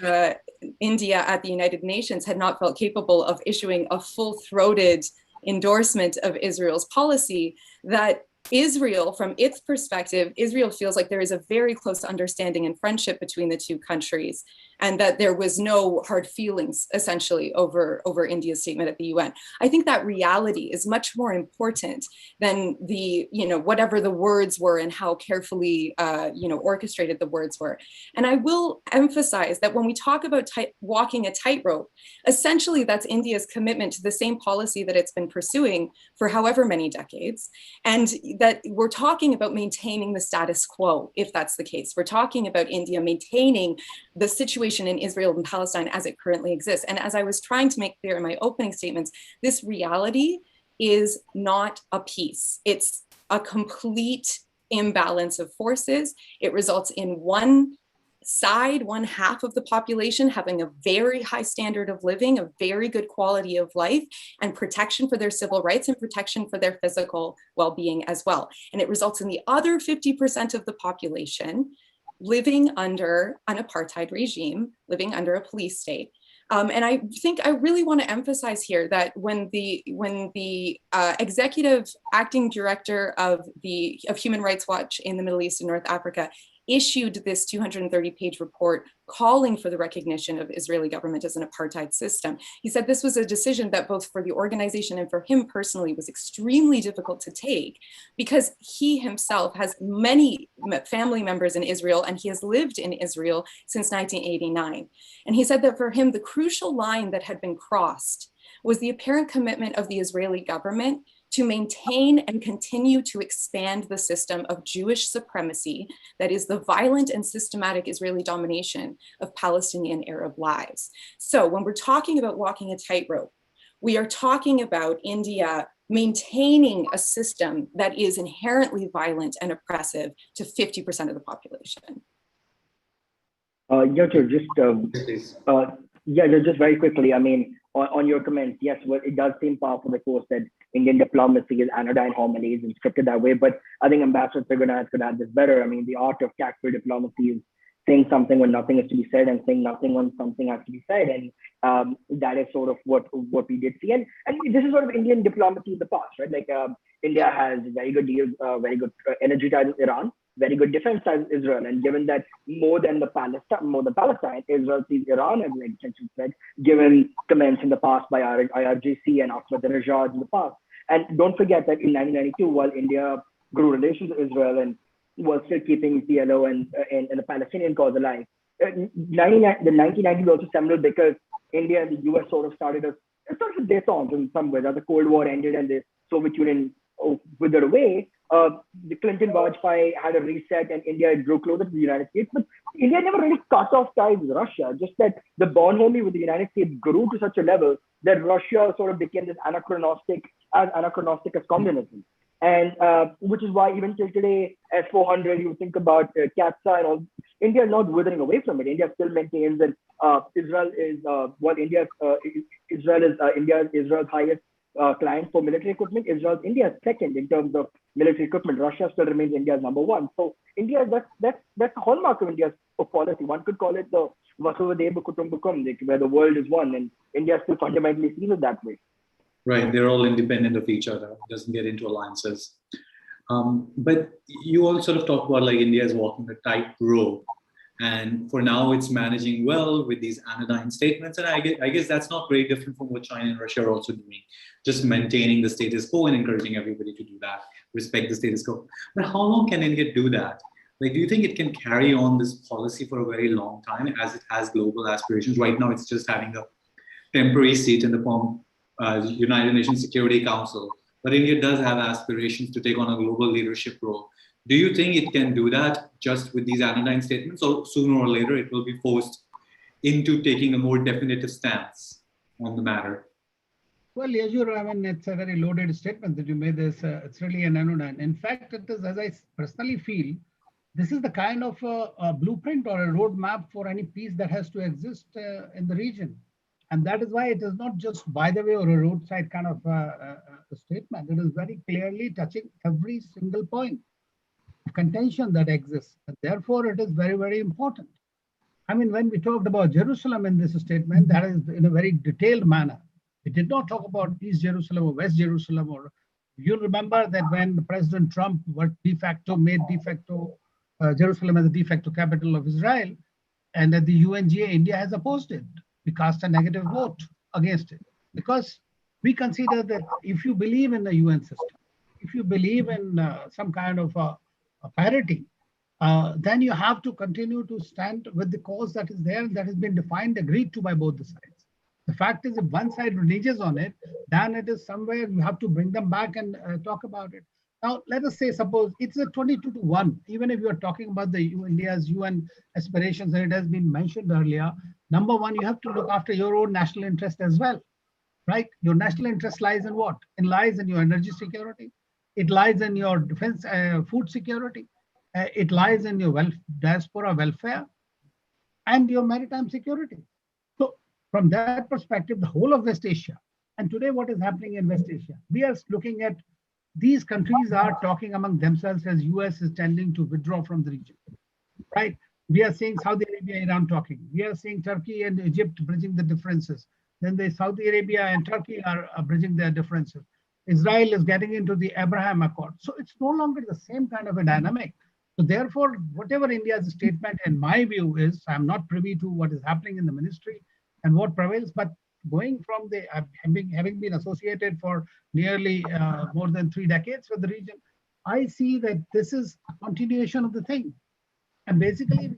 India at the United Nations had not felt capable of issuing a full-throated endorsement of Israel's policy, that Israel, from its perspective, Israel feels like there is a very close understanding and friendship between the two countries, and that there was no hard feelings essentially over India's statement at the UN. I think that reality is much more important than the, whatever the words were and how carefully, orchestrated the words were. And I will emphasize that when we talk about walking a tightrope, essentially that's India's commitment to the same policy that it's been pursuing for however many decades. And that we're talking about maintaining the status quo, if that's the case. We're talking about India maintaining the situation in Israel and Palestine as it currently exists. And as I was trying to make clear in my opening statements, this reality is not a peace. It's a complete imbalance of forces. It results in one half of the population having a very high standard of living, a very good quality of life, and protection for their civil rights and protection for their physical well-being as well. And it results in the other 50% of the population living under an apartheid regime, living under a police state. And I think I really want to emphasize here that when the executive acting director of Human Rights Watch in the Middle East and North Africa issued this 230-page report calling for the recognition of Israeli government as an apartheid system, he said this was a decision that both for the organization and for him personally was extremely difficult to take, because he himself has many family members in Israel and he has lived in Israel since 1989. And he said that for him, the crucial line that had been crossed was the apparent commitment of the Israeli government to maintain and continue to expand the system of Jewish supremacy that is the violent and systematic Israeli domination of Palestinian Arab lives. So when we're talking about walking a tightrope, we are talking about India maintaining a system that is inherently violent and oppressive to 50% of the population. Just very quickly, I mean, on your comments, yes, well, it does seem powerful, of course, that Indian diplomacy is anodyne homilies and scripted that way. But I think Ambassador Trigonat could add this better. I mean, the art of tactful diplomacy is saying something when nothing is to be said and saying nothing when something has to be said. And that is sort of what we did see. And this is sort of Indian diplomacy in the past, right? Like India has very good deals, very good energy ties with Iran, very good defense ties with Israel. And given that more than Palestine, Israel sees Iran as an existential threat, given comments in the past by IRGC and Ahmadinejad in the past. And don't forget that in 1992, while India grew relations with Israel and was still keeping PLO and the Palestinian cause alive, the 1990s was also seminal because India and the US sort of started a sort of détente in some ways. As the Cold War ended and the Soviet Union withered away, the Clinton Vajpayee had a reset and India grew closer to the United States, but India never really cut off ties with Russia. Just that the bonhomie with the United States grew to such a level that Russia sort of became this anachronistic as communism. And which is why even till today, S-400, you think about CATSA and all, India is not withering away from it. India still maintains that Israel is Israel's highest client for military equipment. Israel's India's second in terms of military equipment. Russia still remains India's number one. So India, that's the hallmark of India's policy. One could call it the Vasudhaiva Kutumbakam, where the world is one, and India still fundamentally sees it that way. Right, they're all independent of each other. Doesn't get into alliances. But you all sort of talk about like India is walking a tightrope, and for now it's managing well with these anodyne statements. And I guess that's not very different from what China and Russia are also doing, just maintaining the status quo and encouraging everybody to do that, respect the status quo. But how long can India do that? Like, do you think it can carry on this policy for a very long time as it has global aspirations? Right now, it's just having a temporary seat in the form United Nations Security Council, but India does have aspirations to take on a global leadership role. Do you think it can do that just with these anodyne statements, or sooner or later it will be forced into taking a more definitive stance on the matter? Well, Yajur, I mean, it's a very loaded statement that you made. It's really an anodyne. In fact, it is, as I personally feel, this is the kind of a blueprint or a roadmap for any peace that has to exist in the region. And that is why it is not just by the way or a roadside kind of a statement. It is very clearly touching every single point of contention that exists. And therefore, it is very, very important. I mean, when we talked about Jerusalem in this statement, that is in a very detailed manner. We did not talk about East Jerusalem or West Jerusalem. Or you remember that when President Trump made Jerusalem as a de facto capital of Israel, and at the UNGA, India has opposed it. We cast a negative vote against it because we consider that if you believe in the UN system, if you believe in some kind of a parity, then you have to continue to stand with the cause that is there, that has been defined, agreed to by both the sides. The fact is, if one side reneges on it, then it is somewhere you have to bring them back and talk about it. Now, let us say, suppose it's a 22-1, even if you are talking about India's UN aspirations, and it has been mentioned earlier. Number one, you have to look after your own national interest as well, right? Your national interest lies in what? It lies in your energy security. It lies in your defense, food security. It lies in your diaspora welfare and your maritime security. So from that perspective, the whole of West Asia, and today what is happening in West Asia, we are looking at these countries are talking among themselves as US is tending to withdraw from the region, right? We are seeing Saudi Arabia, Iran talking. We are seeing Turkey and Egypt bridging the differences. Then Saudi Arabia and Turkey are bridging their differences. Israel is getting into the Abraham Accord. So it's no longer the same kind of a dynamic. So therefore, whatever India's statement, in my view, is, I'm not privy to what is happening in the ministry and what prevails, but going from the having been associated for nearly more than 3 decades with the region, I see that this is a continuation of the thing. And basically,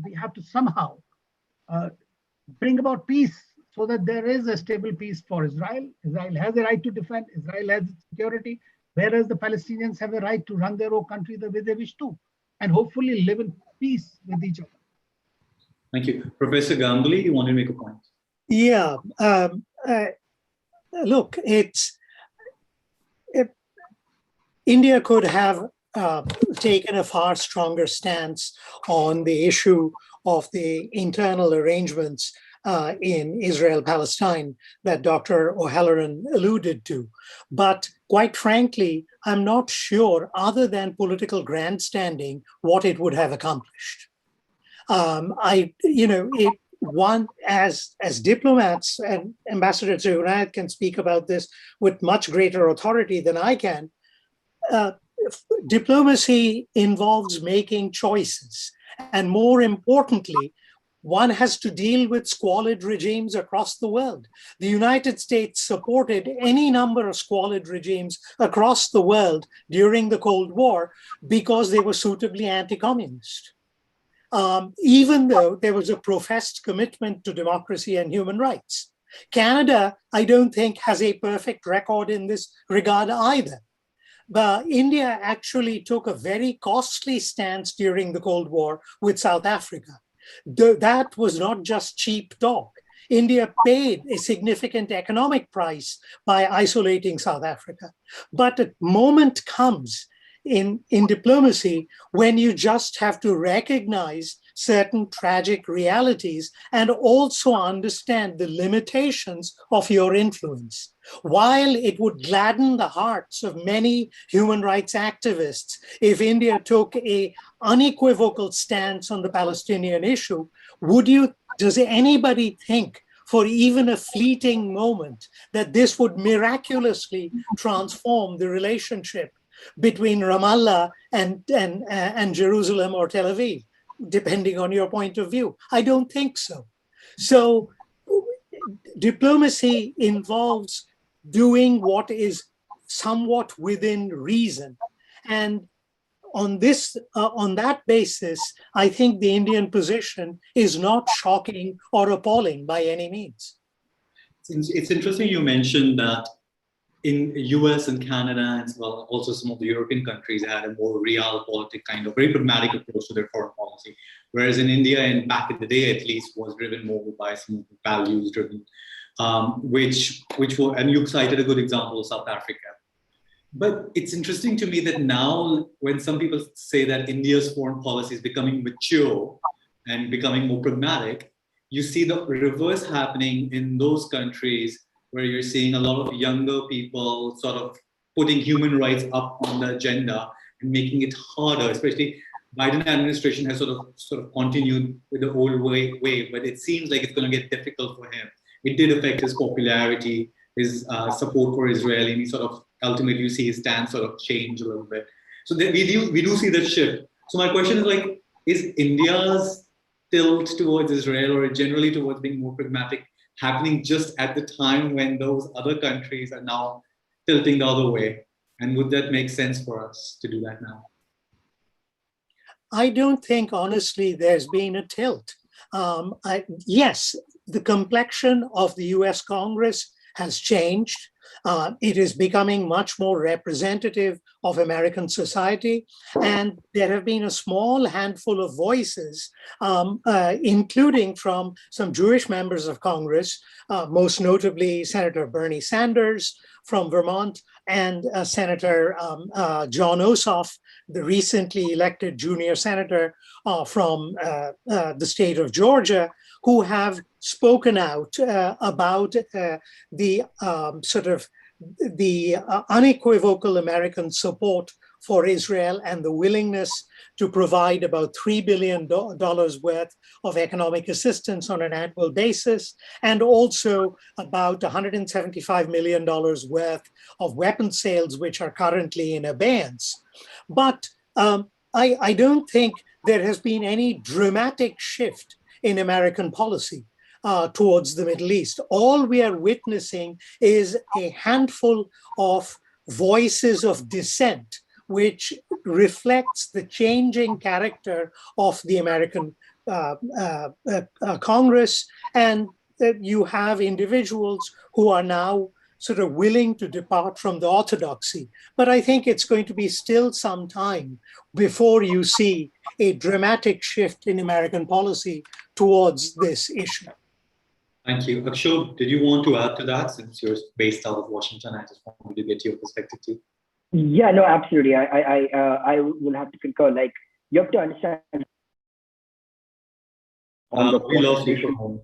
we have to somehow bring about peace so that there is a stable peace for Israel. Israel has a right to defend. Israel has security, whereas the Palestinians have a right to run their own country the way they wish to, and hopefully live in peace with each other. Thank you. Professor Ganguly, you want to make a point? Yeah. Look, India could have taken a far stronger stance on the issue of the internal arrangements in Israel-Palestine that Dr. O'Halloran alluded to. But quite frankly, I'm not sure, other than political grandstanding, what it would have accomplished. One, as diplomats, and Ambassador Zurayat can speak about this with much greater authority than I can, diplomacy involves making choices. And more importantly, one has to deal with squalid regimes across the world. The United States supported any number of squalid regimes across the world during the Cold War because they were suitably anti-communist. Even though there was a professed commitment to democracy and human rights. Canada, I don't think, has a perfect record in this regard either. India actually took a very costly stance during the Cold War with South Africa. That was not just cheap talk. India paid a significant economic price by isolating South Africa. But a moment comes in diplomacy when you just have to recognize certain tragic realities and also understand the limitations of your influence. While it would gladden the hearts of many human rights activists if India took an unequivocal stance on the Palestinian issue, does anybody think for even a fleeting moment that this would miraculously transform the relationship between Ramallah and Jerusalem or Tel Aviv, depending on your point of view? I don't think so. So diplomacy involves doing what is somewhat within reason. And on that basis, I think the Indian position is not shocking or appalling by any means. It's interesting you mentioned that in the US and Canada, and well, also some of the European countries had a more realpolitik kind of very pragmatic approach to their foreign policy. Whereas in India, and back in the day at least, was driven more by some values driven, which were, and you cited a good example of South Africa. But it's interesting to me that now when some people say that India's foreign policy is becoming mature and becoming more pragmatic, you see the reverse happening in those countries where you're seeing a lot of younger people sort of putting human rights up on the agenda and making it harder, especially Biden administration has sort of continued with the old way, but it seems like it's going to get difficult for him. It did affect his popularity, his support for Israel, and he sort of ultimately you see his stance sort of change a little bit. So we do see that shift. So my question is like, is India's tilt towards Israel or generally towards being more pragmatic happening just at the time when those other countries are now tilting the other way? And would that make sense for us to do that now? I don't think, honestly, there's been a tilt. Yes, the complexion of the US Congress has changed. It is becoming much more representative of American society. And there have been a small handful of voices, including from some Jewish members of Congress, most notably Senator Bernie Sanders from Vermont and Senator John Ossoff, the recently elected junior senator from the state of Georgia, who have spoken out about the unequivocal American support for Israel and the willingness to provide about $3 billion worth of economic assistance on an annual basis, and also about $175 million worth of weapon sales, which are currently in abeyance. But I don't think there has been any dramatic shift in American policy towards the Middle East. All we are witnessing is a handful of voices of dissent, which reflects the changing character of the American Congress. And you have individuals who are now sort of willing to depart from the orthodoxy. But I think it's going to be still some time before you see a dramatic shift in American policy towards this issue. Thank you. Akshobh, did you want to add to that since you're based out of Washington? I just wanted to get your perspective too. Yeah, no, absolutely. I will have to concur. Like, you have to understand. We lost you for a moment.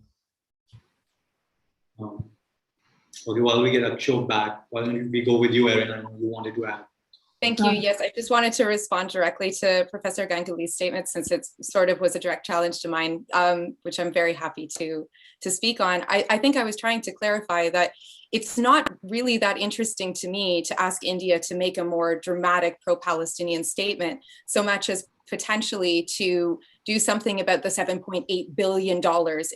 Okay, while we get Akshobh back, why don't we go with you, Erin? I know you wanted to add. Thank you. Yes, I just wanted to respond directly to Professor Ganguly's statement, since it sort of was a direct challenge to mine, which I'm very happy to speak on. I think I was trying to clarify that it's not really that interesting to me to ask India to make a more dramatic pro-Palestinian statement, so much as potentially to do something about the $7.8 billion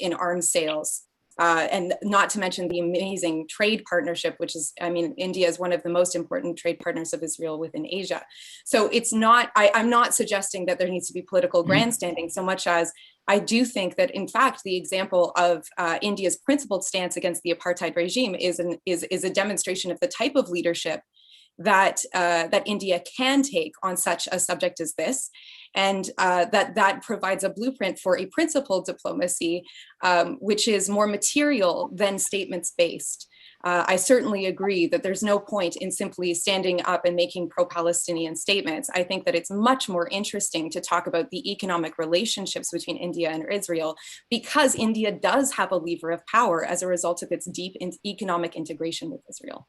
in arms sales. And not to mention the amazing trade partnership, which is, I mean, India is one of the most important trade partners of Israel within Asia. So it's not, I'm not suggesting that there needs to be political grandstanding so much as I do think that, in fact, the example of India's principled stance against the apartheid regime is a demonstration of the type of leadership that India can take on such a subject as this, and that provides a blueprint for a principled diplomacy, which is more material than statements-based. I certainly agree that there's no point in simply standing up and making pro-Palestinian statements. I think that it's much more interesting to talk about the economic relationships between India and Israel, because India does have a lever of power as a result of its deep economic integration with Israel.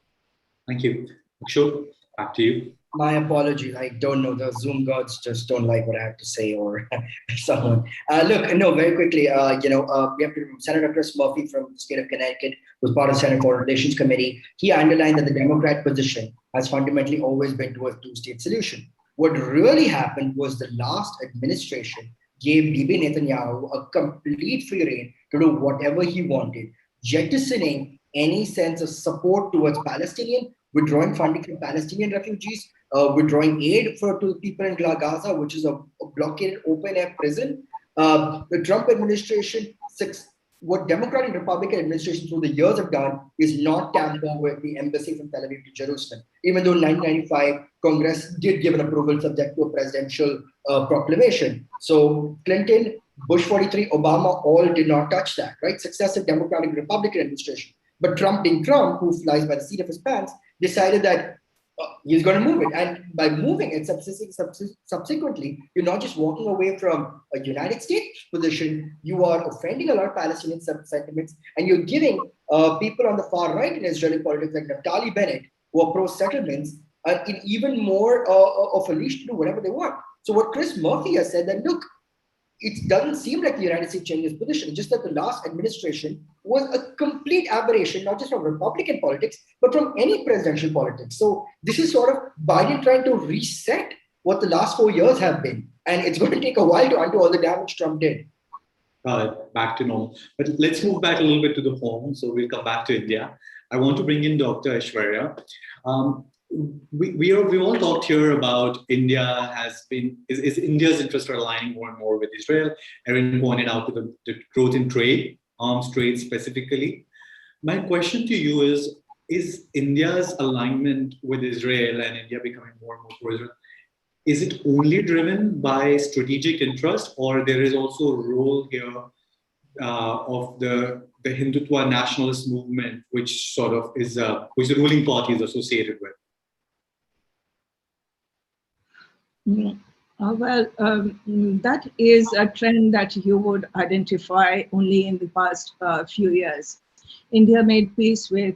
Thank you. Ashok, back to you. My apologies. I don't know. The Zoom gods just don't like what I have to say, or someone. Look, no, very quickly. We have Senator Chris Murphy from the state of Connecticut, who's part of Senate Foreign Relations Committee. He underlined that the Democrat position has fundamentally always been towards two-state solution. What really happened was the last administration gave Bibi Netanyahu a complete free rein to do whatever he wanted, jettisoning any sense of support towards Palestinian, withdrawing funding from Palestinian refugees, withdrawing aid to people in Gaza, which is a blockaded open-air prison. The Trump administration, what Democratic and Republican administrations through the years have done is not tamper with the embassy from Tel Aviv to Jerusalem, even though in 1995, Congress did give an approval subject to a presidential proclamation. So Clinton, Bush 43, Obama all did not touch that, right? Successive Democratic and Republican administration. But Trump, being Trump, who flies by the seat of his pants, decided that he's going to move it. And by moving it subsequently, you're not just walking away from a United States position, you are offending a lot of Palestinian sentiments, and you're giving people on the far right in Israeli politics, like Naftali Bennett, who are pro-settlements, in even more of a leash to do whatever they want. So what Chris Murphy has said that, look, it doesn't seem like the United States changed its position. It's just that the last administration was a complete aberration, not just from Republican politics, but from any presidential politics. So this is sort of Biden trying to reset what the last 4 years have been. And it's going to take a while to undo all the damage Trump did. Back to normal. But let's move back a little bit to the home. So we'll come back to India. I want to bring in Dr. Aishwarya. We all talked here about India is India's interests are aligning more and more with Israel. Erin pointed out to the growth in trade, arms trade specifically. My question to you is India's alignment with Israel and India becoming more and more pro-Israel, is it only driven by strategic interest, or there is also a role here of the Hindutva nationalist movement, which sort of is which the ruling party is associated with? That is a trend that you would identify only in the past few years. India made peace with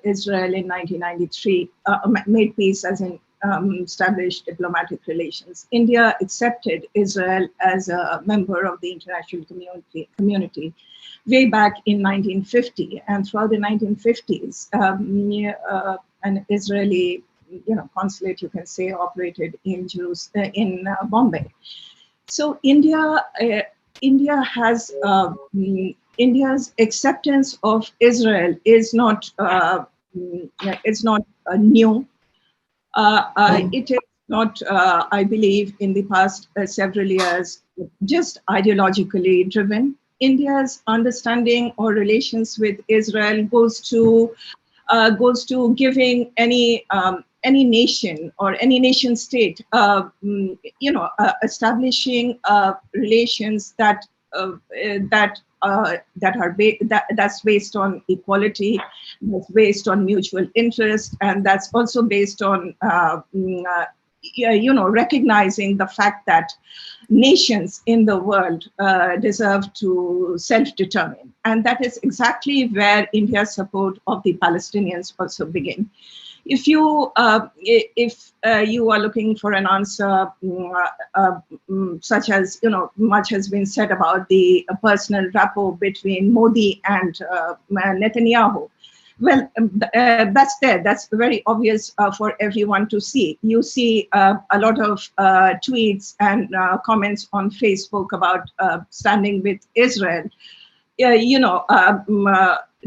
Israel in 1993, made peace as in established diplomatic relations. India accepted Israel as a member of the international community way back in 1950, and throughout the 1950s, an Israeli consulate, you can say, operated in Bombay. So India's acceptance of Israel is not new. It is not, I believe, in the past several years, just ideologically driven. India's understanding or relations with Israel goes to giving any nation or any nation state, establishing relations that's based on equality, that's based on mutual interest, and that's also based on recognizing the fact that nations in the world deserve to self-determine. And that is exactly where India's support of the Palestinians also begin. If you are looking for an answer, such as, much has been said about the personal rapport between Modi and Netanyahu, well, that's there. That's very obvious for everyone to see. You see a lot of tweets and comments on Facebook about standing with Israel,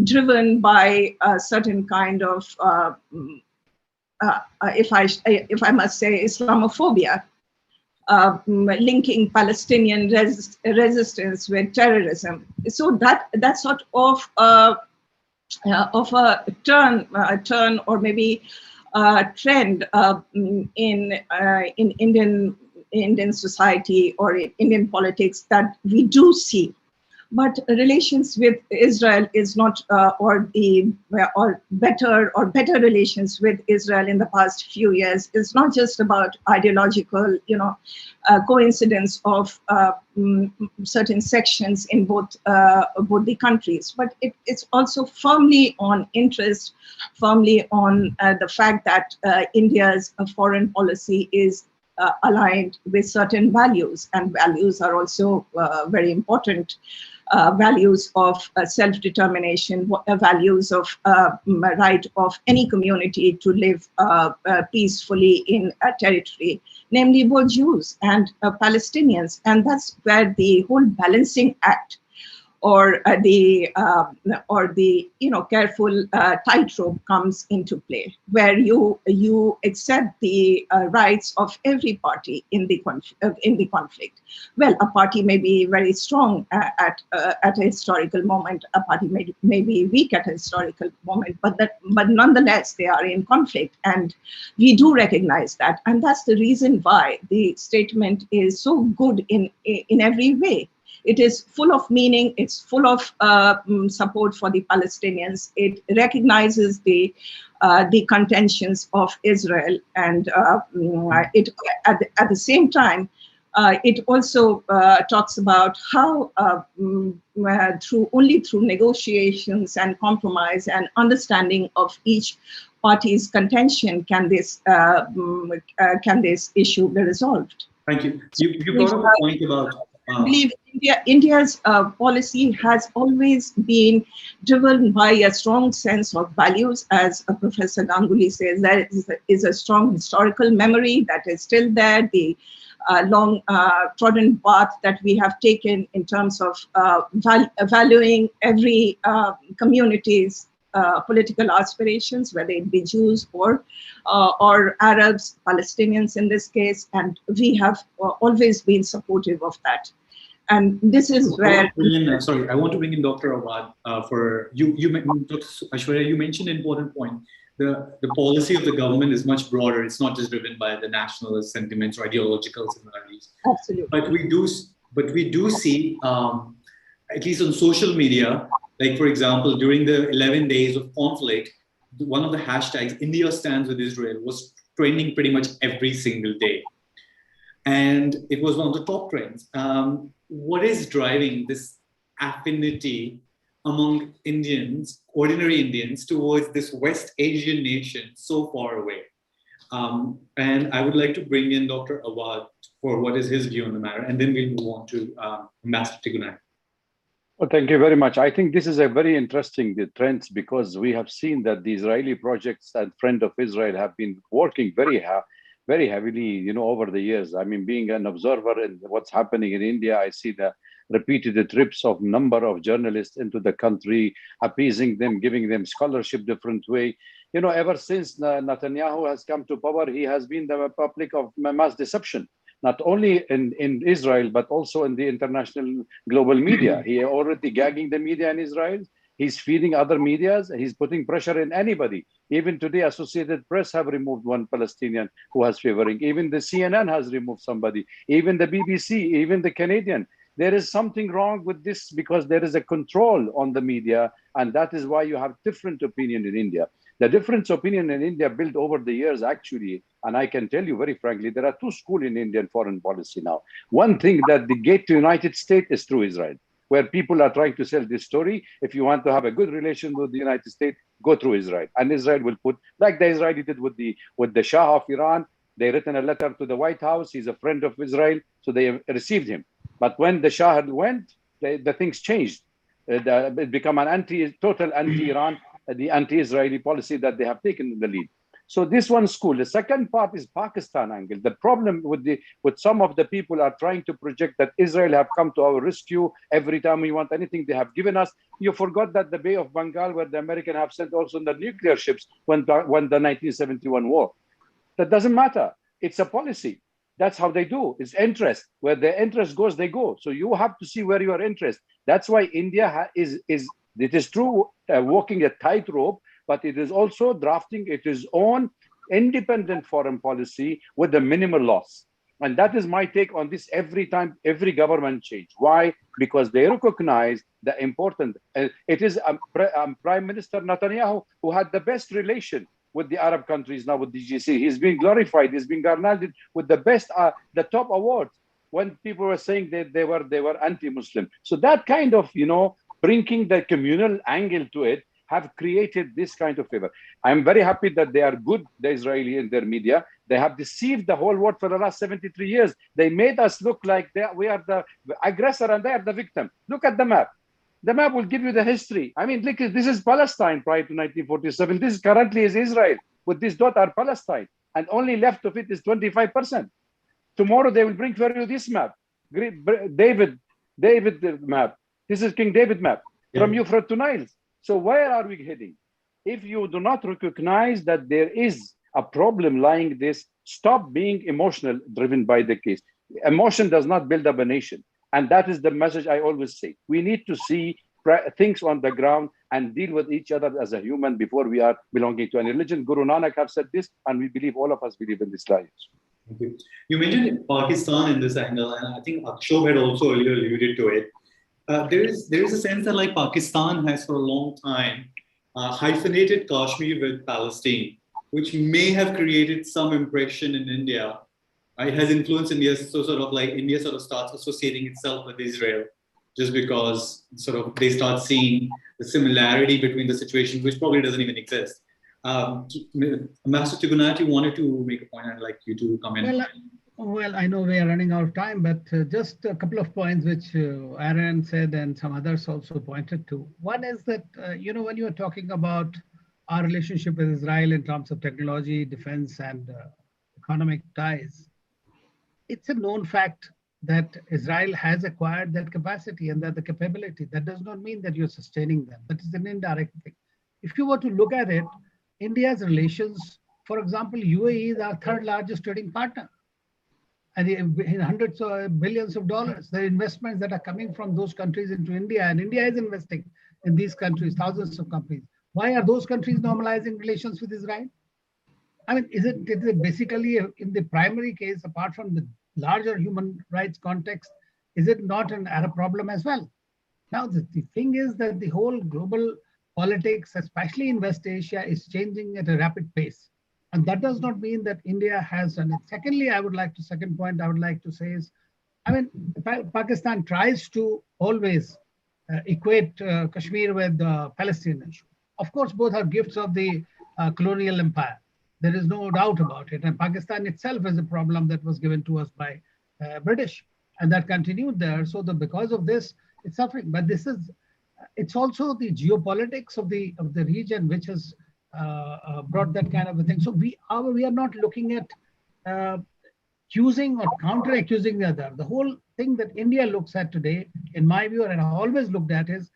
driven by a certain kind of, if I must say, Islamophobia, linking Palestinian resistance with terrorism. So that sort of a turn, or maybe trend in Indian society or in Indian politics that we do see. But relations with Israel is not, or better relations with Israel in the past few years is not just about ideological, coincidence of certain sections in both the countries, but it's also firmly on interest, firmly on the fact that India's foreign policy is aligned with certain values, and values are also very important. Values of self-determination, values of right of any community to live peacefully in a territory, namely both Jews and Palestinians. And that's where the whole balancing act or the careful tightrope comes into play, where you accept the rights of every party in the conflict. Well, a party may be very strong at a historical moment. A party may be weak at a historical moment, but nonetheless they are in conflict, and we do recognize that, and that's the reason why the statement is so good in every way. It is full of meaning. It's full of support for the Palestinians. It recognizes the contentions of Israel, and it at the same time it also talks about how only through negotiations and compromise and understanding of each party's contention can this issue be resolved. Thank you. You brought up a point about. I believe India's policy has always been driven by a strong sense of values. As Professor Ganguly says, there is a strong historical memory that is still there. The long trodden path that we have taken in terms of valuing every community's political aspirations, whether it be Jews or Arabs, Palestinians in this case, and we have always been supportive of that. And this is where. I want to bring in Dr. Awad for you. Dr. Aishwarya, you mentioned an important point. The policy of the government is much broader. It's not just driven by the nationalist sentiments or ideological similarities. Absolutely. But we do see, at least on social media, like for example, during the 11 days of conflict, one of the hashtags, India stands with Israel, was trending pretty much every single day. And it was one of the top trends. What is driving this affinity among Indians, ordinary Indians, towards this West Asian nation so far away? And I would like to bring in Dr. Awad for what is his view on the matter, and then we'll move on to Ambassador Tigunai. Well, thank you very much. I think this is a very interesting trend, because we have seen that the Israeli projects and Friend of Israel have been working very heavily, over the years. I mean, being an observer in what's happening in India, I see the repeated trips of number of journalists into the country, appeasing them, giving them scholarship different way. Ever since Netanyahu has come to power, he has been the public of mass deception, not only in Israel, but also in the international global media. He already gagging the media in Israel. He's feeding other medias. He's putting pressure in anybody. Even today, Associated Press have removed one Palestinian who was favoring. Even the CNN has removed somebody. Even the BBC, even the Canadian. There is something wrong with this, because there is a control on the media, and that is why you have different opinion in India. The different opinion in India built over the years, actually, and I can tell you very frankly, there are two schools in Indian foreign policy now. One thing, that the gate to United States is through Israel, where people are trying to sell this story. If you want to have a good relation with the United States, go through Israel. And Israel will put, like the Israeli did with the Shah of Iran, they written a letter to the White House. He's a friend of Israel, so they received him. But when the Shah had went, the things changed. It became an total anti-Iran, the anti-Israeli policy that they have taken in the lead. So this one school. The second part is Pakistan angle. The problem with some of the people are trying to project that Israel have come to our rescue every time we want anything. They have given us. You forgot that the Bay of Bengal, where the American have sent also the nuclear ships when the 1971 war. That doesn't matter. It's a policy. That's how they do. It's interest. Where the interest goes, they go. So you have to see where your interest. That's why India it is true walking a tightrope, but it is also drafting its own independent foreign policy with the minimal loss. And that is my take on this every time, every government change. Why? Because they recognize the important, it is Prime Minister Netanyahu who had the best relation with the Arab countries now with the GCC. He's been glorified, he's been garnered with the best, the top awards when people were saying that they were anti-Muslim. So that kind of, bringing the communal angle to it have created this kind of favor. I'm very happy that they are good, the Israeli in their media. They have deceived the whole world for the last 73 years. They made us look like we are the aggressor and they are the victim. Look at the map. The map will give you the history. I mean, look, this is Palestine prior to 1947. This currently is Israel. With this dot are Palestine. And only left of it is 25%. Tomorrow they will bring for you this map. David map. This is King David map. From Euphrates to Nile. So where are we heading? If you do not recognize that there is a problem lying this, stop being emotional driven by the case. Emotion does not build up a nation. And that is the message I always say. We need to see things on the ground and deal with each other as a human before we are belonging to any religion. Guru Nanak have said this, and we believe, all of us believe in this life. Thank you. You mentioned Pakistan in this angle, and I think Akshob had also earlier alluded to it. There is a sense that like Pakistan has for a long time hyphenated Kashmir with Palestine, which may have created some impression in India. It has influenced India, so sort of like India sort of starts associating itself with Israel just because sort of they start seeing the similarity between the situations, which probably doesn't even exist. Ambassador Tigunati wanted to make a point. I'd like you to come in. Well, I know we are running out of time, but just a couple of points which Aaron said and some others also pointed to. One is that, when you are talking about our relationship with Israel in terms of technology, defense, and economic ties, it's a known fact that Israel has acquired that capacity and that the capability. That does not mean that you're sustaining them. That is an indirect thing. If you were to look at it, India's relations, for example, UAE is our third largest trading partner. And in hundreds of billions of dollars, the investments that are coming from those countries into India, and India is investing in these countries, thousands of companies. Why are those countries normalizing relations with Israel? I mean, is it basically in the primary case, apart from the larger human rights context, is it not an Arab problem as well? Now, the thing is that the whole global politics, especially in West Asia, is changing at a rapid pace. And that does not mean that India has done it. Secondly, second point I would like to say is, Pakistan tries to always equate Kashmir with the Palestinian issue. Of course, both are gifts of the colonial empire. There is no doubt about it. And Pakistan itself is a problem that was given to us by British, and that continued there. So because of this, it's suffering. But it's also the geopolitics of the region which has brought that kind of a thing. So we are not looking at accusing or counter-accusing the other. The whole thing that India looks at today, in my view, and I always looked at, is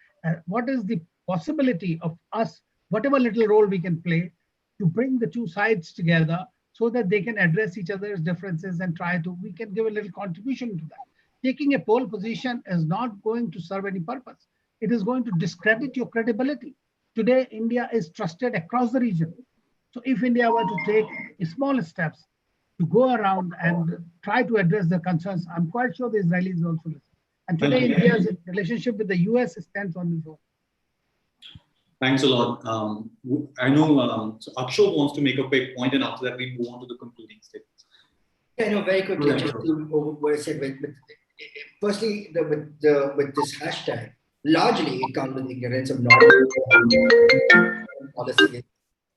what is the possibility of us, whatever little role we can play, to bring the two sides together so that they can address each other's differences and we can give a little contribution to that. Taking a pole position is not going to serve any purpose. It is going to discredit your credibility. Today, India is trusted across the region. So if India were to take small steps to go around and try to address the concerns, I'm quite sure the Israelis also listen. And today, India's relationship with the US stands on its own. Thanks a lot. I know so Akshob wants to make a quick point, and after that, we move on to the concluding statements. Yeah, no, very quickly, just to what I said. Firstly, with this hashtag, largely it comes with ignorance of policy.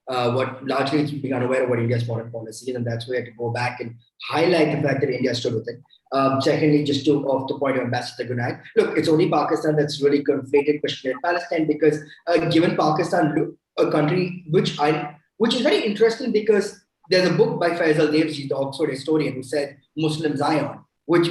What largely it's being unaware of what India's foreign policy is, and that's where to go back and highlight the fact that India stood with it. Secondly, just to off the point of Ambassador Gunai, look, it's only Pakistan that's really conflated Kashmir and Palestine, because given Pakistan, a country which is very interesting, because there's a book by Faisal Devji, the Oxford historian, who said Muslim Zion,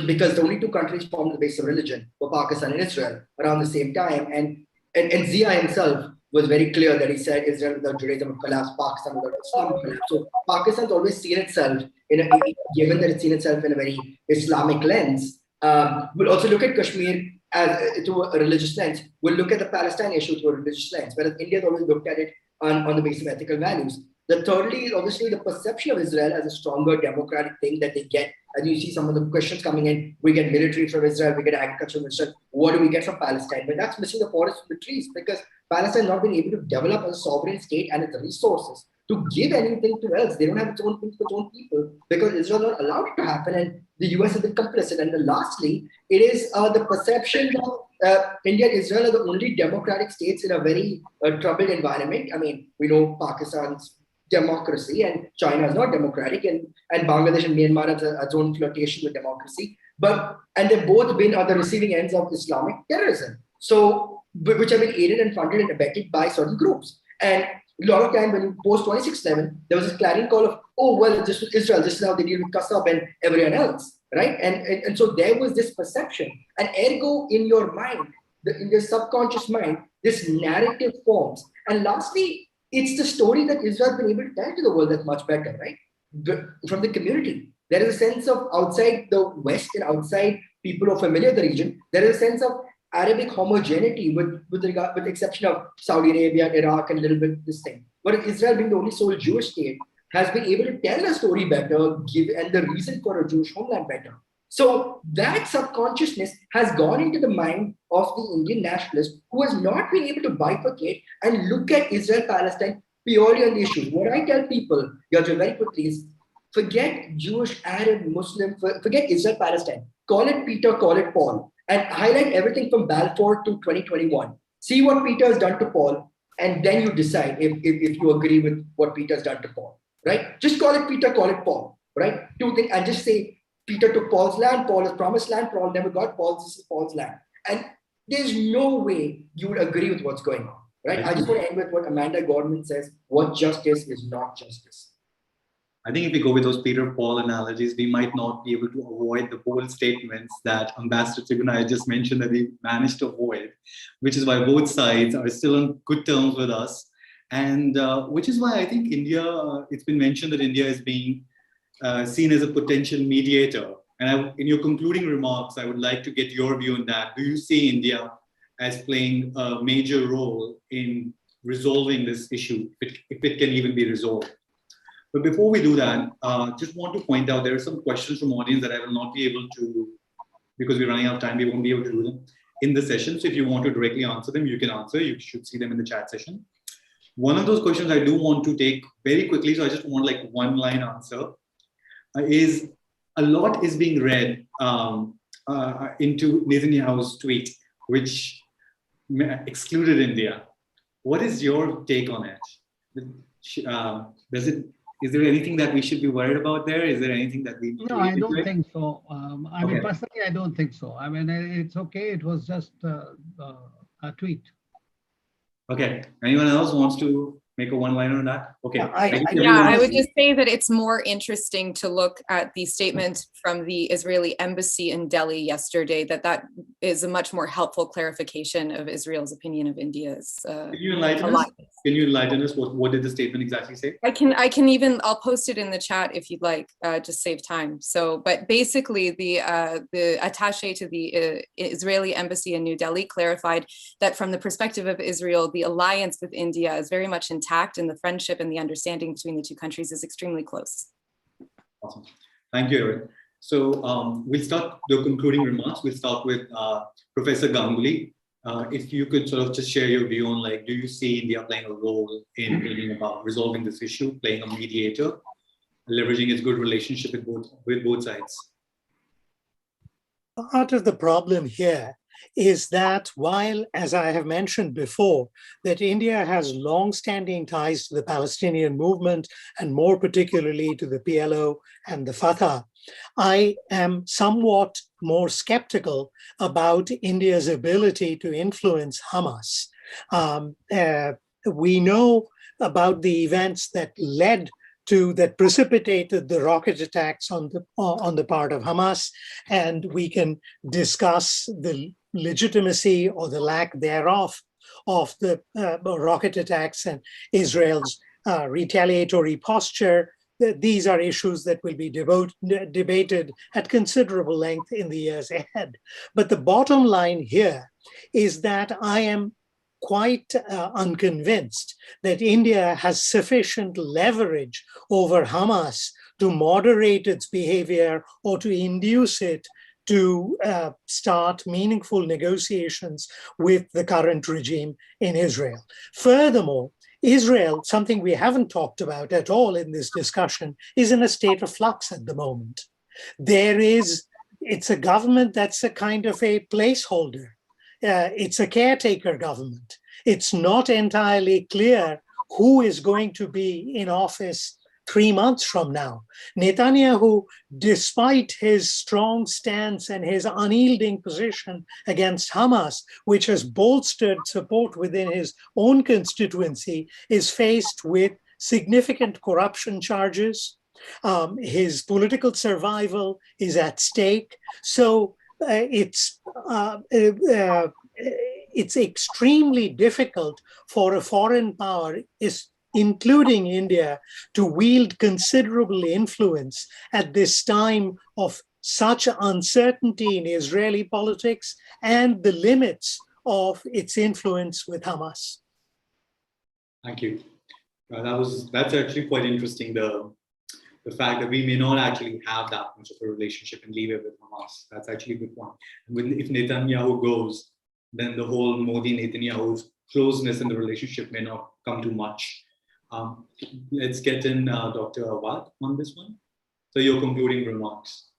because the only two countries formed the base of religion were Pakistan and Israel around the same time, and Zia himself was very clear that he said Israel without Judaism would collapse, Pakistan without Islam would collapse. So Pakistan's always seen itself, given that it's seen itself in a very Islamic lens. We'll also look at Kashmir through a religious lens. We'll look at the Palestine issue through a religious lens, whereas India's always looked at it on the basis of ethical values. The thirdly is obviously the perception of Israel as a stronger democratic thing that they get. And you see some of the questions coming in, we get military from Israel, we get agriculture from Israel. What do we get from Palestine? But that's missing the forest from the trees, because Palestine has not been able to develop as a sovereign state and its resources to give anything to else. They don't have its own things for its own people, because Israel not allowed it to happen, and the US has been complicit. And then lastly, it is the perception that India and Israel are the only democratic states in a very troubled environment. I mean, we know Pakistan's democracy and China is not democratic, and Bangladesh and Myanmar have its own flirtation with democracy. And they've both been at the receiving ends of Islamic terrorism. So, which have been aided and funded and abetted by certain groups. And a lot of time when you post 26/11, there was this clarion call of, oh, well, this was Israel, this is how they deal with Qassab and everyone else, right? And so there was this perception. And ergo, in your mind, in your subconscious mind, this narrative forms. And lastly, it's the story that Israel has been able to tell to the world that's much better, right? From the community. There is a sense of outside the West and outside people who are familiar with the region, there is a sense of Arabic homogeneity with the exception of Saudi Arabia, Iraq, and a little bit this thing. But Israel, being the only sole Jewish state, has been able to tell a story better, and the reason for a Jewish homeland better. So that subconsciousness has gone into the mind of the Indian nationalist, who has not been able to bifurcate and look at Israel-Palestine purely on the issue. What I tell people, very quickly, is forget Jewish, Arab, Muslim, forget Israel-Palestine. Call it Peter, call it Paul, and highlight everything from Balfour to 2021. See what Peter has done to Paul, and then you decide if you agree with what Peter has done to Paul, right? Just call it Peter, call it Paul, right? Two things, and just say, Peter took Paul's land, Paul has promised land, Paul never got Paul's, this is Paul's land. And there's no way you would agree with what's going on, right? I just want to end with what Amanda Gorman says, what justice is not justice. I think if we go with those Peter Paul analogies, we might not be able to avoid the bold statements that Ambassador Tribunai just mentioned that we managed to avoid, which is why both sides are still on good terms with us. And which is why I think India, it's been mentioned that India is being seen as a potential mediator. And in your concluding remarks, I would like to get your view on that. Do you see India as playing a major role in resolving this issue, if it can even be resolved? But before we do that, just want to point out there are some questions from audience that I will not be able to, because we're running out of time, we won't be able to do them in the session. So if you want to directly answer them, you can answer. You should see them in the chat session. One of those questions I do want to take very quickly, so I just want like one line answer, is a lot is being read into Netanyahu's tweet, which excluded India. What is your take on it? Is there anything that we should be worried about there? Is there anything that we need No, I don't think so. I mean, personally, I don't think so. I mean, it's okay. It was just a tweet. Okay. Anyone else wants to make a one-liner on that? Okay. I would just say that it's more interesting to look at the statement from the Israeli embassy in Delhi yesterday, that is a much more helpful clarification of Israel's opinion of India's Can you enlighten us? Can you enlighten us? What did the statement exactly say? I'll post it in the chat if you'd like, just save time. So, but basically the attaché to the Israeli embassy in New Delhi clarified that from the perspective of Israel, the alliance with India is very much intact, and the friendship and the understanding between the two countries is extremely close. Awesome. Thank you, Erin. So we'll start the concluding remarks. We'll start with Professor Ganguly. If you could sort of just share your view on, like, do you see India playing a role in bringing about resolving this issue, playing a mediator, leveraging its good relationship with both sides? Part of the problem here is that while, as I have mentioned before, that India has long-standing ties to the Palestinian movement, and more particularly to the PLO and the Fatah, I am somewhat more skeptical about India's ability to influence Hamas. We know about the events that precipitated the rocket attacks on the part of Hamas, and we can discuss the legitimacy or the lack thereof of the rocket attacks and Israel's retaliatory posture. These are issues that will be debated at considerable length in the years ahead. But the bottom line here is that I am quite unconvinced that India has sufficient leverage over Hamas to moderate its behavior or to induce it to start meaningful negotiations with the current regime in Israel. Furthermore, Israel, something we haven't talked about at all in this discussion, is in a state of flux at the moment. It's a government that's a kind of a placeholder. It's a caretaker government. It's not entirely clear who is going to be in office 3 months from now. Netanyahu, despite his strong stance and his unyielding position against Hamas, which has bolstered support within his own constituency, is faced with significant corruption charges. His political survival is at stake. So it's extremely difficult for a foreign power, including India, to wield considerable influence at this time of such uncertainty in Israeli politics and the limits of its influence with Hamas. Thank you. That's actually quite interesting. The fact that we may not actually have that much of a relationship in Libya with Hamas. That's actually a good point. If Netanyahu goes, then the whole Modi-Netanyahu's closeness in the relationship may not come to much. Let's get in Dr. Awad on this one. So your concluding remarks.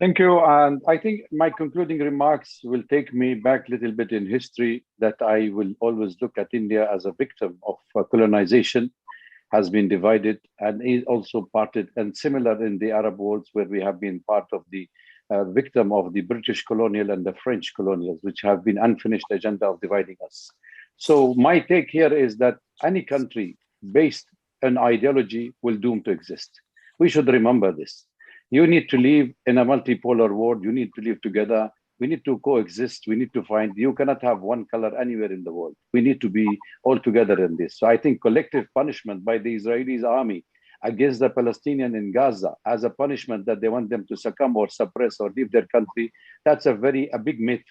Thank you. And I think my concluding remarks will take me back a little bit in history, that I will always look at India as a victim of colonization, has been divided and is also parted, and similar in the Arab world, where we have been part of the victim of the British colonial and the French colonials, which have been unfinished agenda of dividing us. So my take here is that any country based on ideology will doom to exist. We should remember this. You need to live in a multipolar world. You need to live together. We need to coexist. We need to find, you cannot have one color anywhere in the world. We need to be all together in this. So I think collective punishment by the Israeli army against the Palestinian in Gaza as a punishment that they want them to succumb or suppress or leave their country, that's a big myth.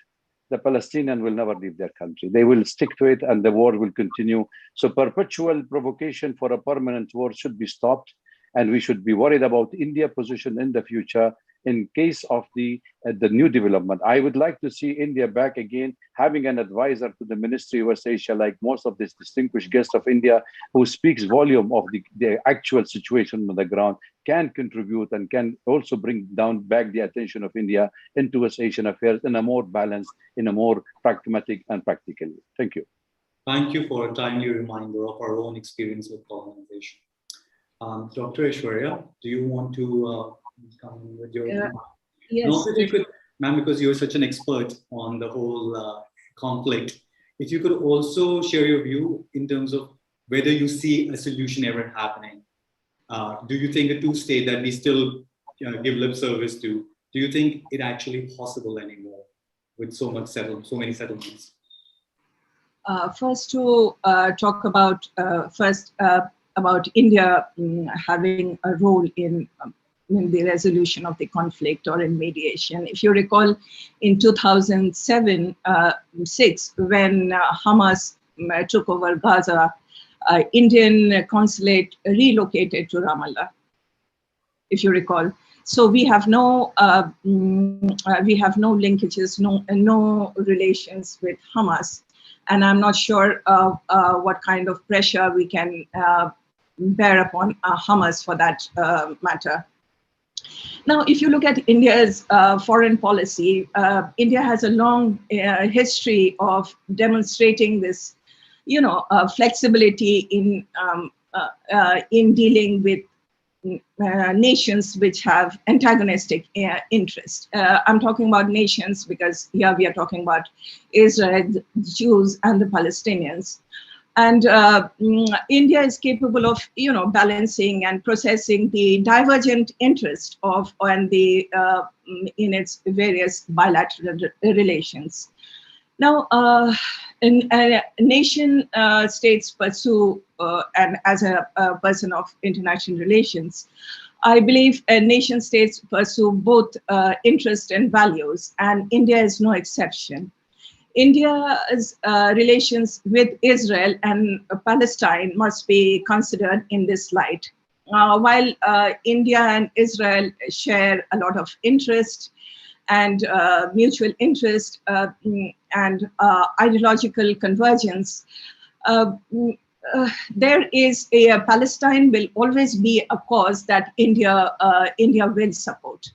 The Palestinian will never leave their country. They will stick to it and the war will continue. So perpetual provocation for a permanent war should be stopped. And we should be worried about India's position in the future in case of the new development. I would like to see India back again, having an advisor to the Ministry of West Asia, like most of these distinguished guests of India, who speaks volume of the actual situation on the ground, can contribute and can also bring back the attention of India into West Asian affairs in a more balanced, in a more pragmatic and practical way. Thank you. Thank you for a timely reminder of our own experience with colonization. Dr. Aishwarya, do you want to come in with your yes. And also, if you could, ma'am, because you're such an expert on the whole conflict, if you could also share your view in terms of whether you see a solution ever happening. Do you think a two-state that we still give lip service to, do you think it actually possible anymore with so many settlements? First, to talk about about India having a role in the resolution of the conflict or in mediation. If you recall, in 2007-6, when Hamas took over Gaza, Indian consulate relocated to Ramallah, if you recall. So we have no linkages, no relations with Hamas, and I'm not sure what kind of pressure we can bear upon Hamas for that matter. Now, if you look at India's foreign policy, India has a long history of demonstrating this, flexibility in dealing with nations which have antagonistic interests. I'm talking about nations because here we are talking about Israel, the Jews, and the Palestinians. And India is capable of, balancing and processing the divergent interest of in its various bilateral relations. Now, nation states pursue, and as a person of international relations, I believe nation states pursue both interest and values, and India is no exception. India's relations with Israel and Palestine must be considered in this light. While India and Israel share a lot of interest and mutual interest and ideological convergence, there is Palestine will always be a cause that India will support.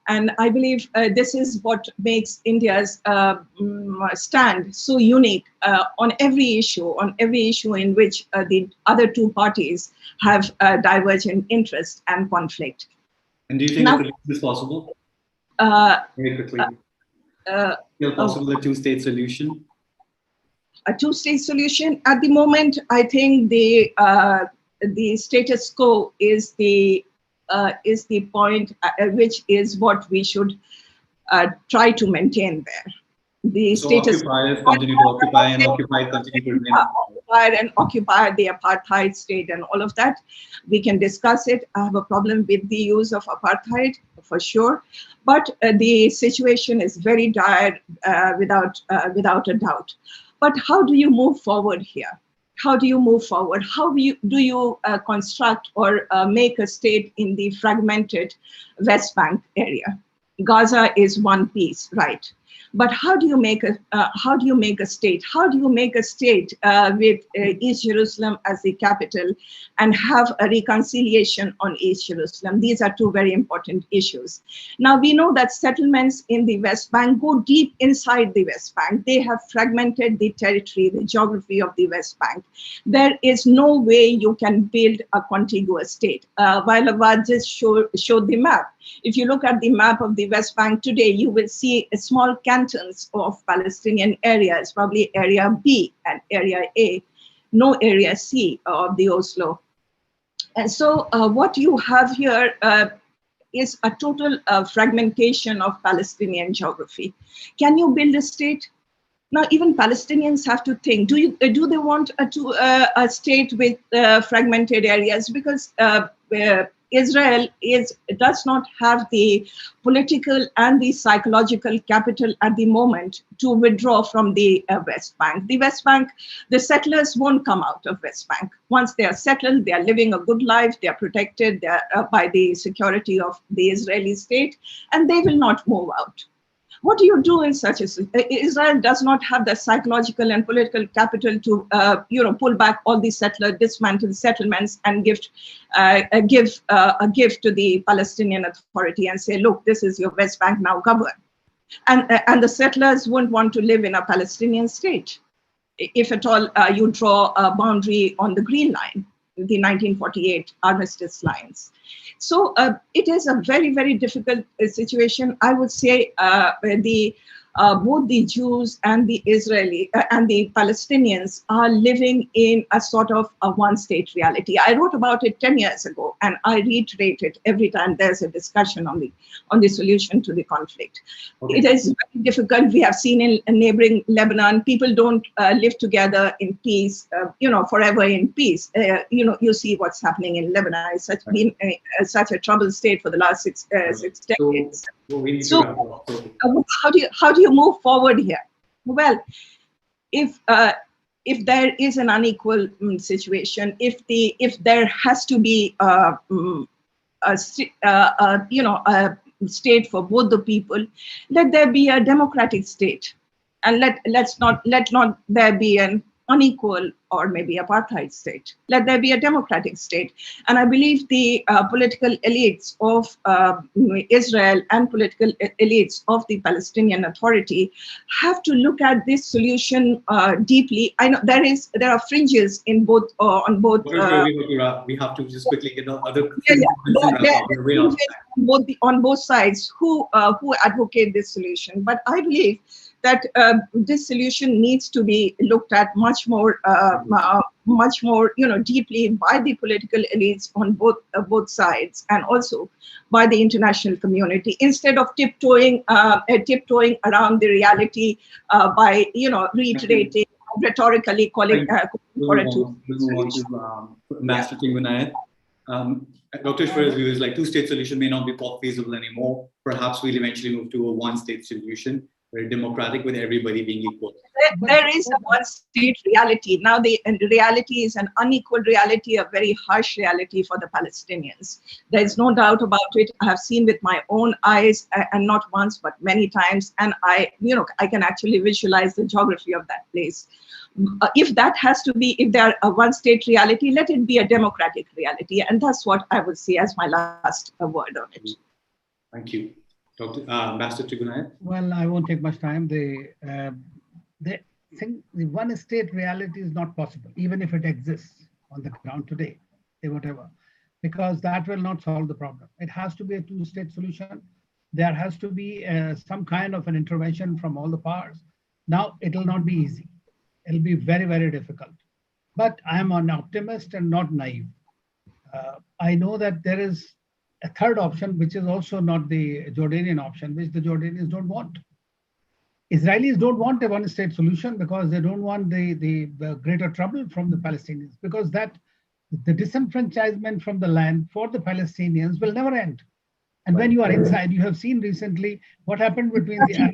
And I believe this is what makes India's stand so unique on every issue in which the other two parties have divergent interest and conflict. And do you think a solution is possible? Very quickly. Still possible, a two-state solution? A two-state solution at the moment, I think the status quo is the point, which is what we should try to maintain there. The so status occupiers continue to occupy and occupied continue to remain occupied and occupy the apartheid state and all of that. We can discuss it. I have a problem with the use of apartheid for sure, but the situation is very dire without a doubt. But how do you move forward here? How do you move forward? How do you construct or make a state in the fragmented West Bank area? Gaza is one piece, right? But how do you make a state? How do you make a state with East Jerusalem as the capital and have a reconciliation on East Jerusalem? These are two very important issues. Now we know that settlements in the West Bank go deep inside the West Bank. They have fragmented the territory, the geography of the West Bank. There is no way you can build a contiguous state. While Awad just showed the map. If you look at the map of the West Bank today, you will see a small cantons of Palestinian areas, probably area B and area A, no area C of the Oslo. And so what you have here is a total fragmentation of Palestinian geography. Can you build a state? Now, even Palestinians have to think, do they want a state with fragmented areas? Because Israel does not have the political and the psychological capital at the moment to withdraw from the West Bank. The West Bank, the settlers won't come out of West Bank. Once they are settled, they are living a good life, they are protected by the security of the Israeli state, and they will not move out. What do you do in such a situation? Israel does not have the psychological and political capital to, pull back all the dismantle settlements and give a gift to the Palestinian Authority and say, look, this is your West Bank, now govern. And the settlers wouldn't want to live in a Palestinian state. If at all you draw a boundary on the Green Line, the 1948 armistice lines. So it is a very, very difficult situation. I would say both the Jews and the Israeli and the Palestinians are living in a sort of a one-state reality. I wrote about it 10 years ago, and I reiterate it every time there's a discussion on the solution to the conflict. Okay. It is very difficult. We have seen in neighboring Lebanon, people don't live together in peace, forever in peace. You see what's happening in Lebanon. It's been such a troubled state for the last six decades. So how do you move forward here? Well, if there is an unequal situation, if there has to be a state for both the people, let there be a democratic state, and let not there be an unequal or maybe apartheid state. Let there be a democratic state. And I believe the political elites of Israel and political elites of the Palestinian Authority have to look at this solution deeply. I know there are fringes in both on both. We have to just quickly get other. On both sides who advocate this solution, but I believe that this solution needs to be looked at much more deeply by the political elites on both sides, and also by the international community, instead of tiptoeing around the reality by reiterating, rhetorically calling for a two-state solution. Dr. Shwera's view is like two-state solution may not be feasible anymore. Perhaps we'll eventually move to a one-state solution. very democratic with everybody being equal. There is a one-state reality. Now, and the reality is an unequal reality, a very harsh reality for the Palestinians. There is no doubt about it. I have seen with my own eyes, and not once, but many times. And I can actually visualize the geography of that place. If that has to be, if there a one-state reality, let it be a democratic reality. And that's what I would say as my last word on it. Thank you. Dr. Ambassador Trigunayat. Well, I won't take much time. The one-state reality is not possible, even if it exists on the ground today, whatever, because that will not solve the problem. It has to be a two-state solution. There has to be some kind of an intervention from all the powers. Now, it will not be easy. It'll be very, very difficult. But I'm an optimist and not naive. I know that there is a third option, which is also not the Jordanian option, which the Jordanians don't want. Israelis don't want a one-state solution because they don't want the greater trouble from the Palestinians, because the disenfranchisement from the land for the Palestinians will never end. And when you are inside, you have seen recently what happened between the.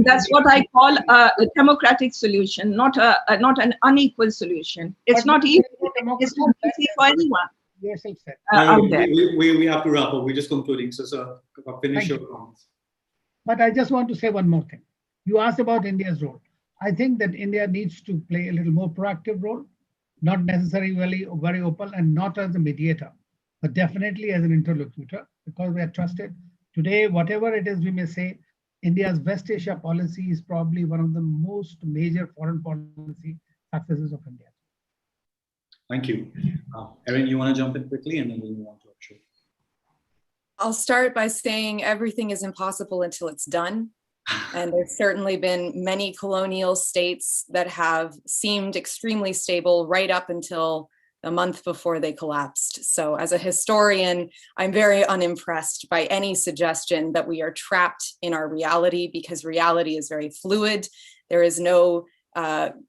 That's what I call a democratic solution, not an unequal solution. It's not easy. It's not easy for anyone. Yourself said. Out there. We have to wrap up. We're just concluding. So finish your comments. But I just want to say one more thing. You asked about India's role. I think that India needs to play a little more proactive role, not necessarily very open and not as a mediator, but definitely as an interlocutor, because we are trusted. Today, whatever it is we may say, India's West Asia policy is probably one of the most major foreign policy successes of India. Thank you. Erin, you want to jump in quickly and then we'll move on to Akshay. I'll start by saying everything is impossible until it's done. And there's certainly been many colonial states that have seemed extremely stable right up until a month before they collapsed. So as a historian, I'm very unimpressed by any suggestion that we are trapped in our reality, because reality is very fluid. There is no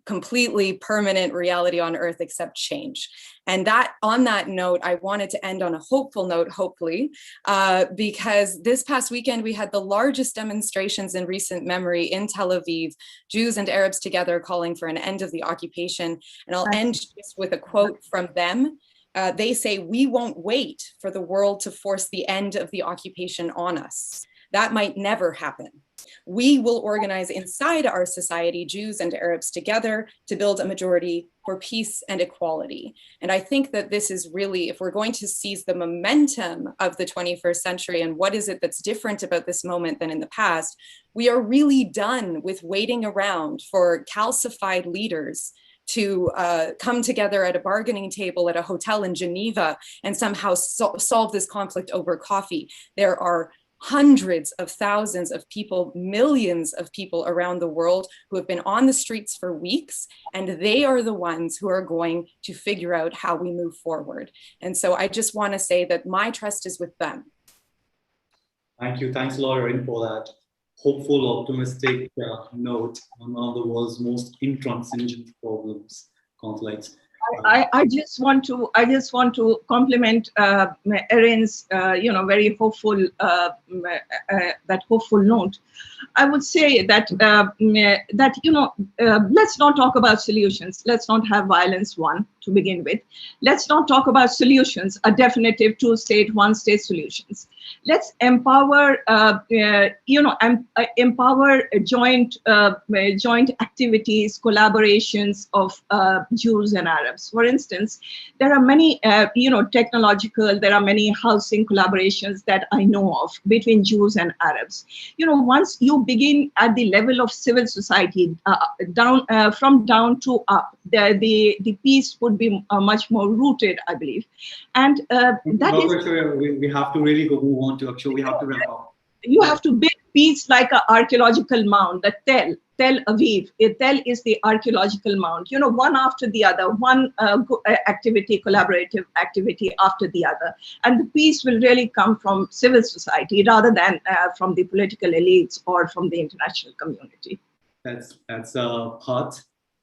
completely permanent reality on Earth except change. And that, on that note, I wanted to end on a hopeful note, hopefully, because this past weekend we had the largest demonstrations in recent memory in Tel Aviv, Jews and Arabs together calling for an end of the occupation. And I'll end just with a quote from them. They say, "We won't wait for the world to force the end of the occupation on us. That might never happen. We will organize inside our society, Jews and Arabs together, to build a majority for peace and equality." And I think that this is really, if we're going to seize the momentum of the 21st century and what is it that's different about this moment than in the past, we are really done with waiting around for calcified leaders to come together at a bargaining table at a hotel in Geneva and somehow solve this conflict over coffee. There are hundreds of thousands of people, millions of people around the world who have been on the streets for weeks, and they are the ones who are going to figure out how we move forward. And so I just want to say that my trust is with them. Thank you. Thanks a lot, Erin, for that hopeful, optimistic note on one of the world's most intransigent problems, conflicts. I just want to compliment Erin's very hopeful that hopeful note. I would say that let's not talk about solutions. Let's not have violence to begin with. Let's not talk about solutions, a definitive two-state, one-state solutions. Let's empower empower joint activities, collaborations of Jews and Arabs. For instance, there are many technological, there are many housing collaborations that I know of between Jews and Arabs. Once you begin at the level of civil society, from down to up, the peace would be much more rooted, I believe. And that is. We have to really move on to Akshay. We have to wrap up. You have to build peace like an archaeological mound. The Tel Aviv. Tel is the archaeological mound. One after the other, one activity, collaborative activity after the other, and the peace will really come from civil society rather than from the political elites or from the international community. That's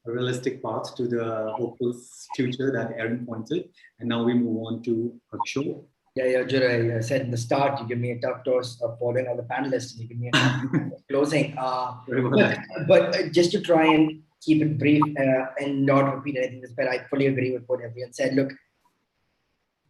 a realistic path to the hopeful future that Erin pointed. And now we move on to Akshay. Yeah, Jura, I said in the start, you give me a tough toss of following all the panelists, and you give me a tough closing. But just to try and keep it brief and not repeat anything, but I fully agree with what everyone said. Look,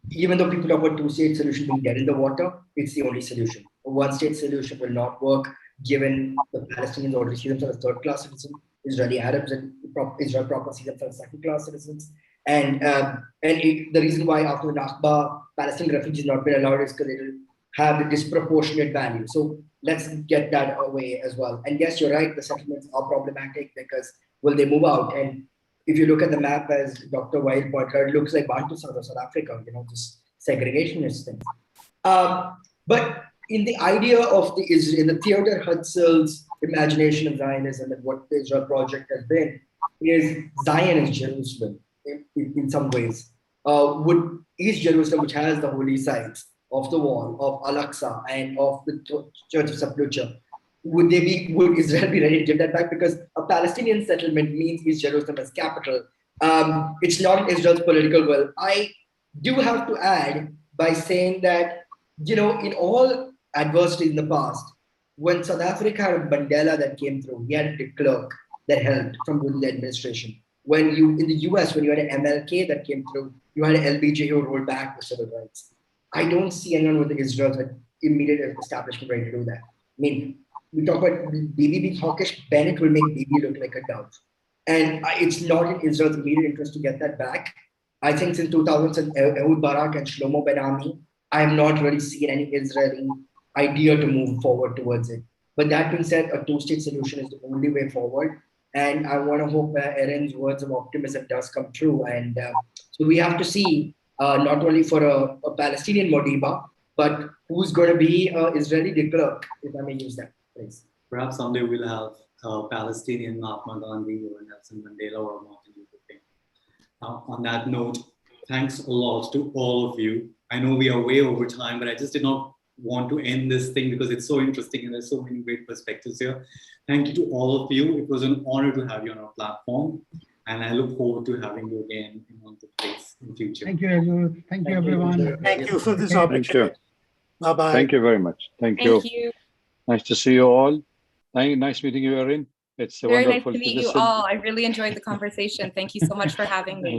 even though people talk about two-state solution being dead in the water, it's the only solution. A one-state solution will not work, given the Palestinians already see themselves as third-class citizens, Israeli Arabs and Israel proper see themselves as second-class citizens. And the reason why after the Nakba, Palestinian refugees not been allowed is because it will have the disproportionate value. So let's get that away as well. And yes, you're right, the settlements are problematic because will they move out? And if you look at the map, as Dr. Weil pointed out, it looks like Bantustan or South Africa, just segregationist things. But in the idea of in the Theodor Herzl's imagination of Zionism and what the Israel project has been, is Zion is Jerusalem in some ways. Would East Jerusalem, which has the holy sites of the wall, of Al-Aqsa and of the Church of Saplucha, would Israel be ready to give that back? Because a Palestinian settlement means East Jerusalem as capital. It's not in Israel's political will. I do have to add by saying that, in all adversity in the past, when South Africa had Mandela that came through, he had de Klerk that helped from within the administration. In the US, when you had an MLK that came through, you had an LBJ who rolled back the civil rights. I don't see anyone with Israel's immediate establishment ready to do that. I mean, we talk about Bibi being hawkish, Bennett will make Bibi look like a dove. And it's not in Israel's immediate interest to get that back. I think since 2000, Ehud Barak and Shlomo Ben Ami, I have not really seen any Israeli idea to move forward towards it. But that being said, a two-state solution is the only way forward. And I want to hope Erin's words of optimism does come true. And so we have to see not only for a Palestinian Modiba, but who's going to be Israeli de Klerk, if I may use that phrase. Perhaps someday we'll have Palestinian Mahatma Gandhi or Nelson Mandela or Martin Luther King. On that note, thanks a lot to all of you. I know we are way over time, but I just did not want to end this thing because it's so interesting and there's so many great perspectives here. Thank you to all of you. It was an honor to have you on our platform, and I look forward to having you again in one of the place in future. Thank you, Ajur. Thank you, everyone. Thank you for this opportunity. Bye-bye. Thank you very much. Thank you. Nice to see you all. Nice meeting you, Erin. It's very wonderful nice to meet you listen. all. I really enjoyed the conversation. Thank you so much for having me.